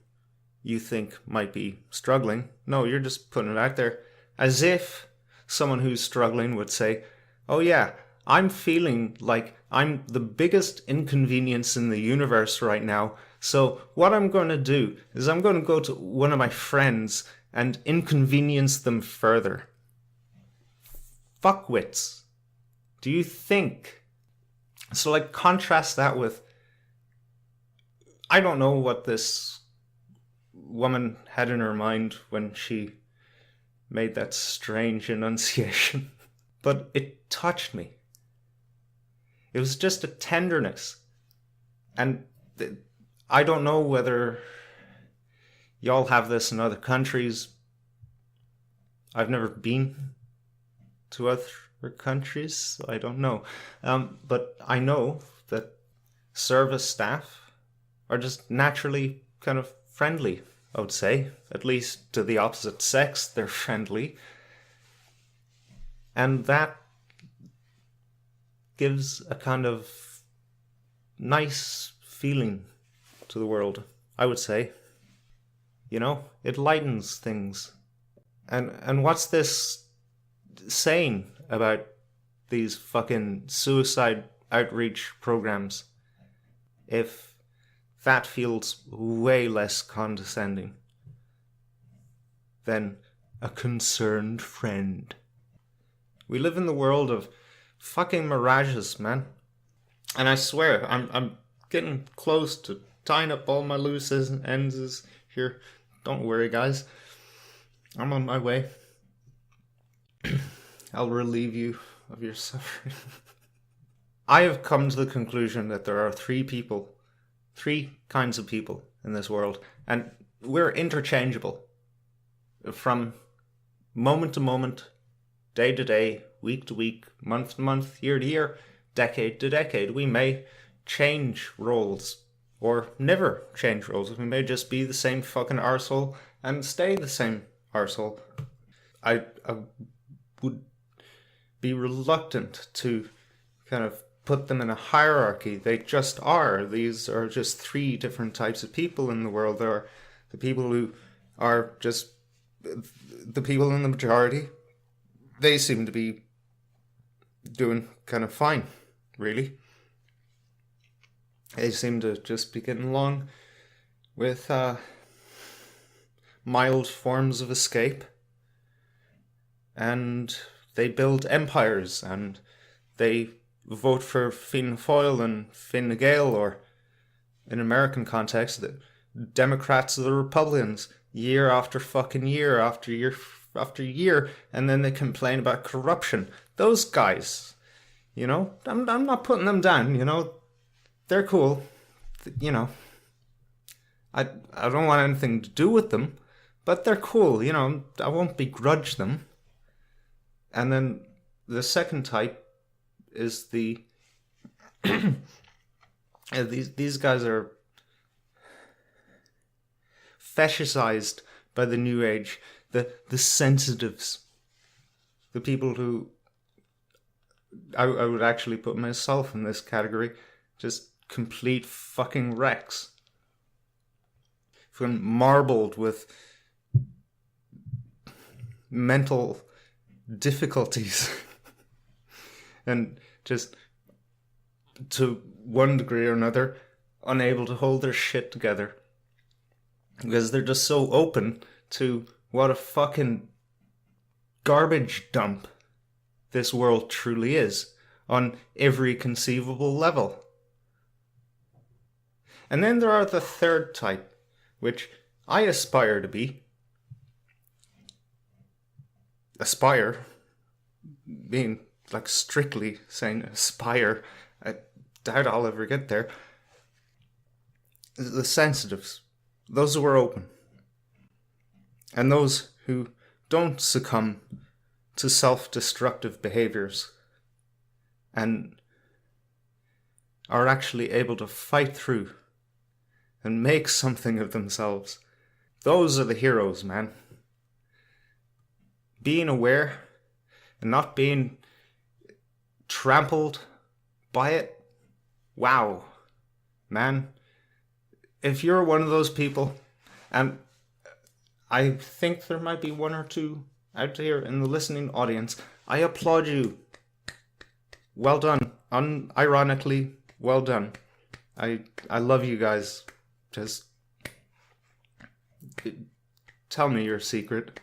you think might be struggling. No, you're just putting it out there as if someone who's struggling would say, oh yeah, I'm feeling like I'm the biggest inconvenience in the universe right now. So what I'm going to do is I'm going to go to one of my friends and inconvenience them further. Fuckwits. Do you think? So like contrast that with, I don't know what this woman had in her mind when she made that strange enunciation, but it touched me. It was just a tenderness. And I don't know whether y'all have this in other countries. I've never been to other countries, so I don't know. But I know that service staff are just naturally kind of friendly, I would say. At least to the opposite sex, they're friendly. And that gives a kind of nice feeling to the world, I would say. It lightens things. And what's this saying about these fucking suicide outreach programs? If that feels way less condescending than a concerned friend. We live in the world of fucking mirages, man. And I swear, I'm getting close to tying up all my loose ends here. Don't worry, guys. I'm on my way. I'll relieve you of your suffering. I have come to the conclusion that there are 3 people Three kinds of people in this world. And we're interchangeable. From moment to moment, day to day, week to week, month to month, year to year, decade to decade. We may change roles or never change roles. We may just be the same fucking arsehole and stay the same arsehole. I would be reluctant to kind of put them in a hierarchy. They just are. These are just three different types of people in the world. There are the people who are just the people in the majority. They seem to be doing kind of fine, really. They seem to just be getting along with mild forms of escape. And they build empires, and they vote for Fianna Fáil and Fine Gael, or in American context, the Democrats or the Republicans, year after fucking year after year after year, and then they complain about corruption. Those guys, you know, I'm not putting them down, you know, they're cool, you know, I don't want anything to do with them, but they're cool, you know, I won't begrudge them. And then the second type is the these guys are fetishized by the new age, the sensitives, the people who I would actually put myself in this category, just complete fucking wrecks, fucking marbled with mental difficulties and just to one degree or another unable to hold their shit together because they're just so open to what a fucking garbage dump this world truly is on every conceivable level. And then there are the third type, which I aspire to be. Aspire, being like strictly saying aspire, I doubt I'll ever get there. The sensitives, those who are open, and those who don't succumb to self-destructive behaviors and are actually able to fight through and make something of themselves. Those are the heroes, man. Being aware and not being trampled by it. Wow, man. If you're one of those people, and I think there might be one or two out here in the listening audience, I applaud you. Well done. Unironically, well done. I love you guys. Just tell me your secret.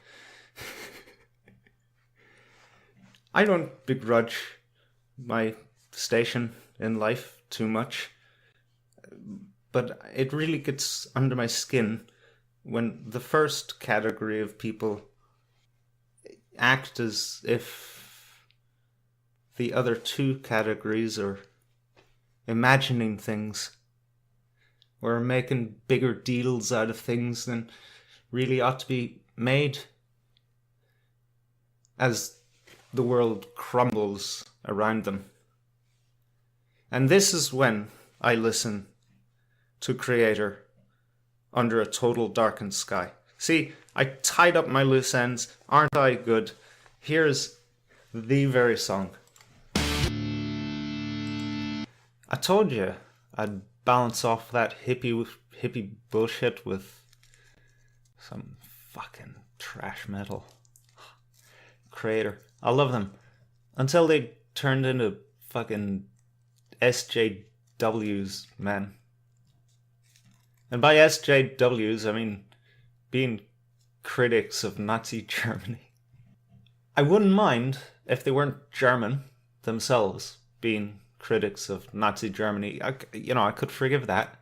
I don't begrudge my station in life too much, but it really gets under my skin when the first category of people act as if the other two categories are imagining things or making bigger deals out of things than really ought to be made as the world crumbles around them. And this is when I listen to Creator under a total darkened sky. See, I tied up my loose ends. Aren't I good? Here's the very song. I told you I'd balance off that hippie bullshit with some fucking trash metal. Creator. I love them. Until they turned into fucking SJWs, man. And by SJWs, I mean being critics of Nazi Germany. I wouldn't mind if they weren't German themselves, being critics of Nazi Germany. I could forgive that.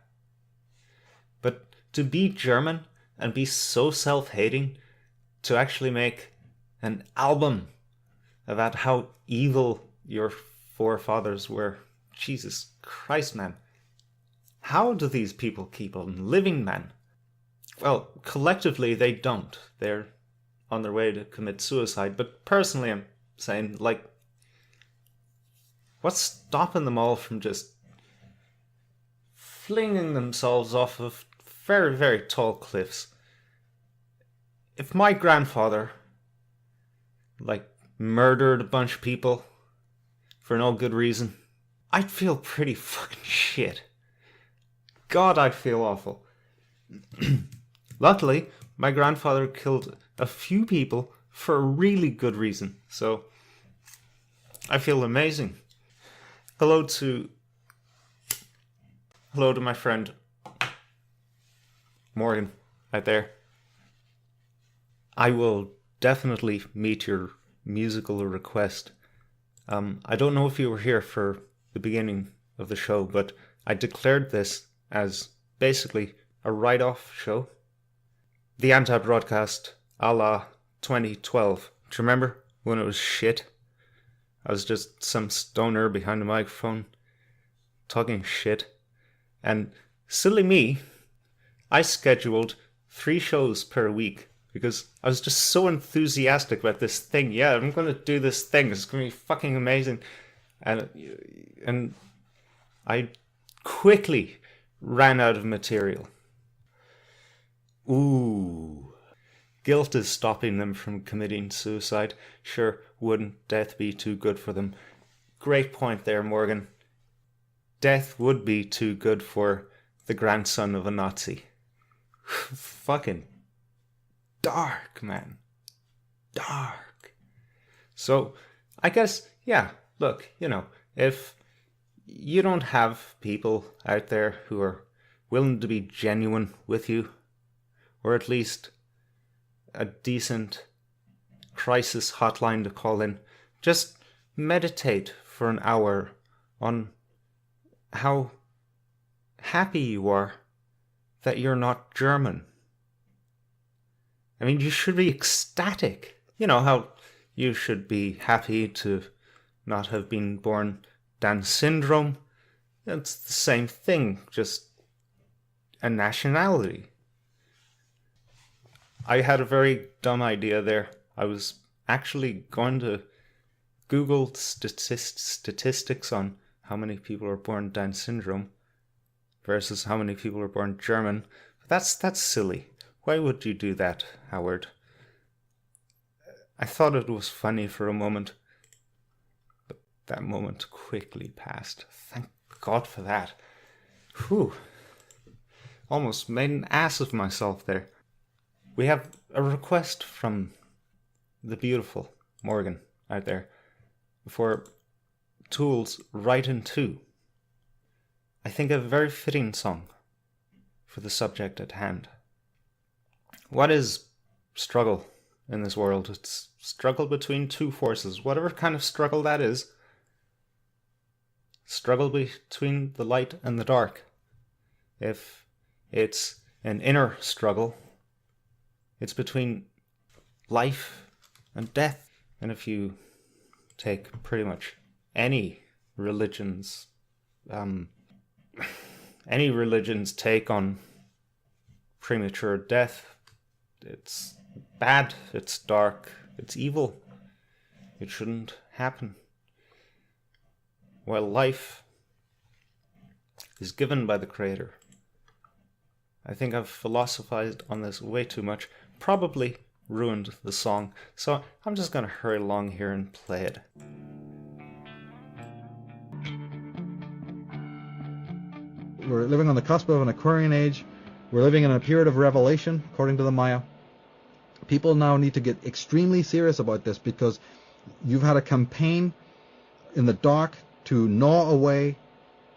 But to be German and be so self-hating, to actually make an album about how evil your forefathers were. Jesus Christ, man. How do these people keep on living, man? Well, collectively they don't. They're on their way to commit suicide. But personally, I'm saying, like, what's stopping them all from just flinging themselves off of very, very tall cliffs? If my grandfather, like, murdered a bunch of people for no good reason, I'd feel pretty fucking shit. God, I'd feel awful. Luckily, my grandfather killed a few people for a really good reason, so I feel amazing. Hello to my friend Morgan out there. I will definitely meet your musical request. I don't know if you were here for the beginning of the show, but I declared this as basically a write-off show. The anti-broadcast a la 2012. Do you remember when it was shit? I was just some stoner behind a microphone talking shit. And silly me, I scheduled 3 shows per week because I was just so enthusiastic about this thing. Yeah, I'm going to do this thing. It's going to be fucking amazing. And I quickly ran out of material. Ooh. Guilt is stopping them from committing suicide. Sure, wouldn't death be too good for them? Great point there, Morgan. Death would be too good for the grandson of a Nazi. Fucking dark, man. Dark. So, I guess, yeah, look, if you don't have people out there who are willing to be genuine with you, or at least a decent crisis hotline to call in, just meditate for an hour on how happy you are that you're not German. I mean, you should be ecstatic. You know how you should be happy to not have been born Down syndrome. It's the same thing, just a nationality. I had a very dumb idea there. I was actually going to Google statistics on how many people are born Down syndrome versus how many people are born German. But that's silly. Why would you do that, Howard? I thought it was funny for a moment, but that moment quickly passed. Thank God for that. Whew. Almost made an ass of myself there. We have a request from the beautiful Morgan out there for Tool's Right in Two. I think a very fitting song for the subject at hand. What is struggle in this world? It's struggle between two forces, whatever kind of struggle that is. Struggle between the light and the dark. If it's an inner struggle, it's between life and death. And if you take pretty much any religion's take on premature death, it's bad, it's dark, it's evil. It shouldn't happen. While life is given by the Creator. I think I've philosophized on this way too much. Probably ruined the song, so I'm just going to hurry along here and play it. We're living on the cusp of an Aquarian age. We're living in a period of revelation, according to the Maya. People now need to get extremely serious about this because you've had a campaign in the dark to gnaw away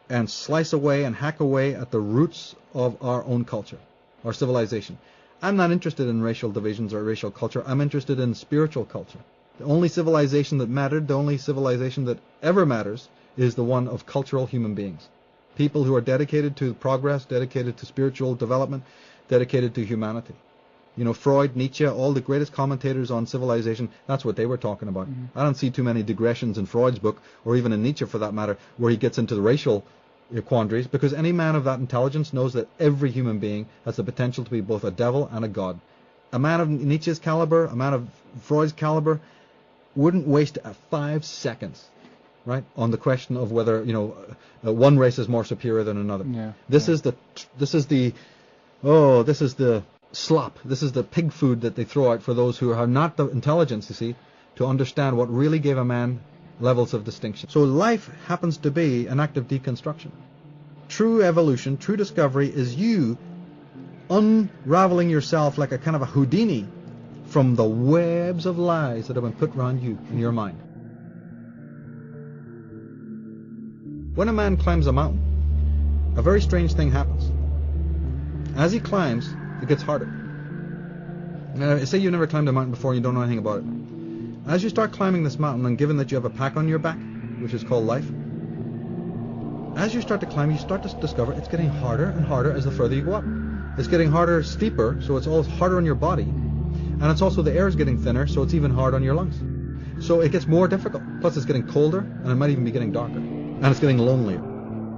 and slice away and hack away at the roots of our own culture, our civilization. I'm not interested in racial divisions or racial culture. I'm interested in spiritual culture. The only civilization that mattered, the only civilization that ever matters, is the one of cultural human beings. People who are dedicated to progress, dedicated to spiritual development, dedicated to humanity. You know, Freud, Nietzsche, all the greatest commentators on civilization, that's what they were talking about. I don't see too many digressions in Freud's book, or even in Nietzsche for that matter, where he gets into the racial quandaries, because any man of that intelligence knows that every human being has the potential to be both a devil and a god. A man of Nietzsche's caliber, a man of Freud's caliber, wouldn't waste 5 seconds, right, on the question of whether one race is more superior than another. Yeah. This is the slop. This is the pig food that they throw out for those who have not the intelligence, you see, to understand what really gave a man levels of distinction. So life happens to be an act of deconstruction. True evolution, true discovery is you unraveling yourself like a kind of a Houdini from the webs of lies that have been put around you in your mind. When a man climbs a mountain, a very strange thing happens. As he climbs, it gets harder. Now, say you've never climbed a mountain before and you don't know anything about it. As you start climbing this mountain, and given that you have a pack on your back, which is called life, as you start to climb, you start to discover it's getting harder and harder as the further you go up. It's getting harder, steeper, so it's all harder on your body. And it's also the air is getting thinner, so it's even hard on your lungs. So it gets more difficult. Plus it's getting colder, and it might even be getting darker. And it's getting lonelier.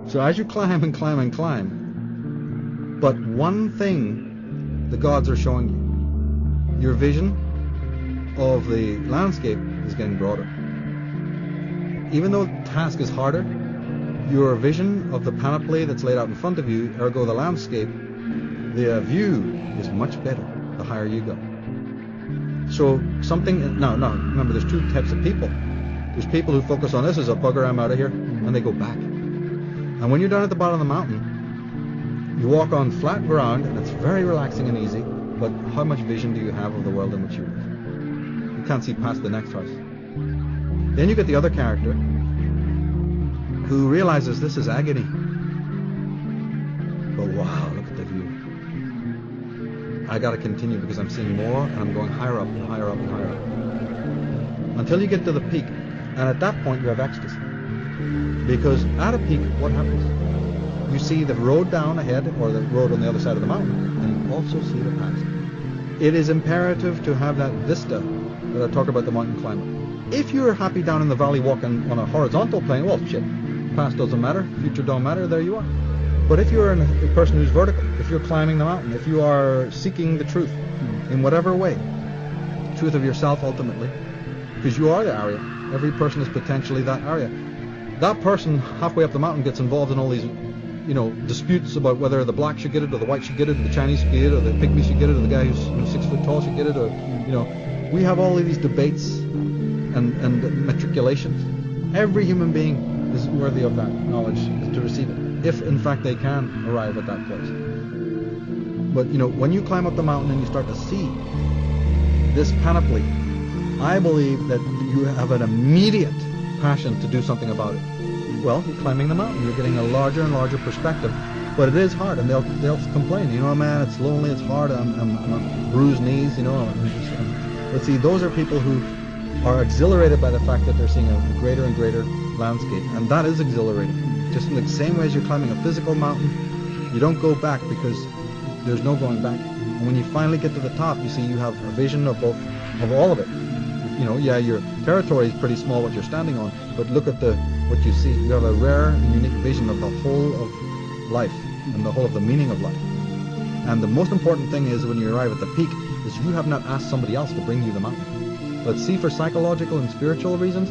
So as you climb and climb and climb, but one thing the gods are showing you. Your vision of the landscape is getting broader. Even though the task is harder, your vision of the panoply that's laid out in front of you, ergo the landscape, the view is much better the higher you go. So something, now remember there's 2 types of people. There's people who focus on this as a bugger, I'm out of here, and they go back. And when you're down at the bottom of the mountain, you walk on flat ground and it's very relaxing and easy, but how much vision do you have of the world in which you live? You can't see past the next house. Then you get the other character who realizes this is agony. But wow, look at the view. I gotta continue because I'm seeing more and I'm going higher up and higher up and higher up. Until you get to the peak. And at that point you have ecstasy. Because at a peak, what happens? You see the road down ahead, or the road on the other side of the mountain, and you also see the past. It is imperative to have that vista that I talk about the mountain climber. If you're happy down in the valley walking on a horizontal plane, well, shit, past doesn't matter, future don't matter, there you are. But if you're a person who's vertical, if you're climbing the mountain, if you are seeking the truth in whatever way, truth of yourself ultimately, because you are the area. Every person is potentially that area. That person halfway up the mountain gets involved in all these, disputes about whether the black should get it, or the white should get it, or the Chinese should get it, or the pygmy should get it, or the guy who's 6 foot tall should get it, or we have all of these debates and matriculations. Every human being is worthy of that knowledge to receive it, if in fact they can arrive at that place. But when you climb up the mountain and you start to see this panoply, I believe that you have an immediate passion to do something about it. Well, you're climbing the mountain, you're getting a larger and larger perspective, but it is hard, and they'll complain, man, it's lonely, it's hard, I'm bruised knees, But see, those are people who are exhilarated by the fact that they're seeing a greater and greater landscape, and that is exhilarating. Just in the same way as you're climbing a physical mountain, you don't go back because there's no going back. And when you finally get to the top, you see you have a vision of all of it. Your territory is pretty small what you're standing on, but look at what you see. You have a rare and unique vision of the whole of life and the whole of the meaning of life. And the most important thing is when you arrive at the peak is you have not asked somebody else to bring you the mountain. But see, for psychological and spiritual reasons,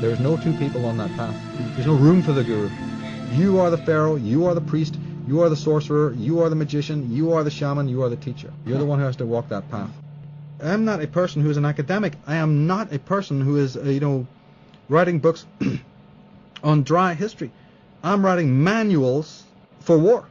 there's no 2 people on that path. There's no room for the guru. You are the pharaoh, you are the priest, you are the sorcerer, you are the magician, you are the shaman, you are the teacher. You're the one who has to walk that path. I'm not a person who is an academic. I am not a person who is, writing books on dry history. I'm writing manuals for war.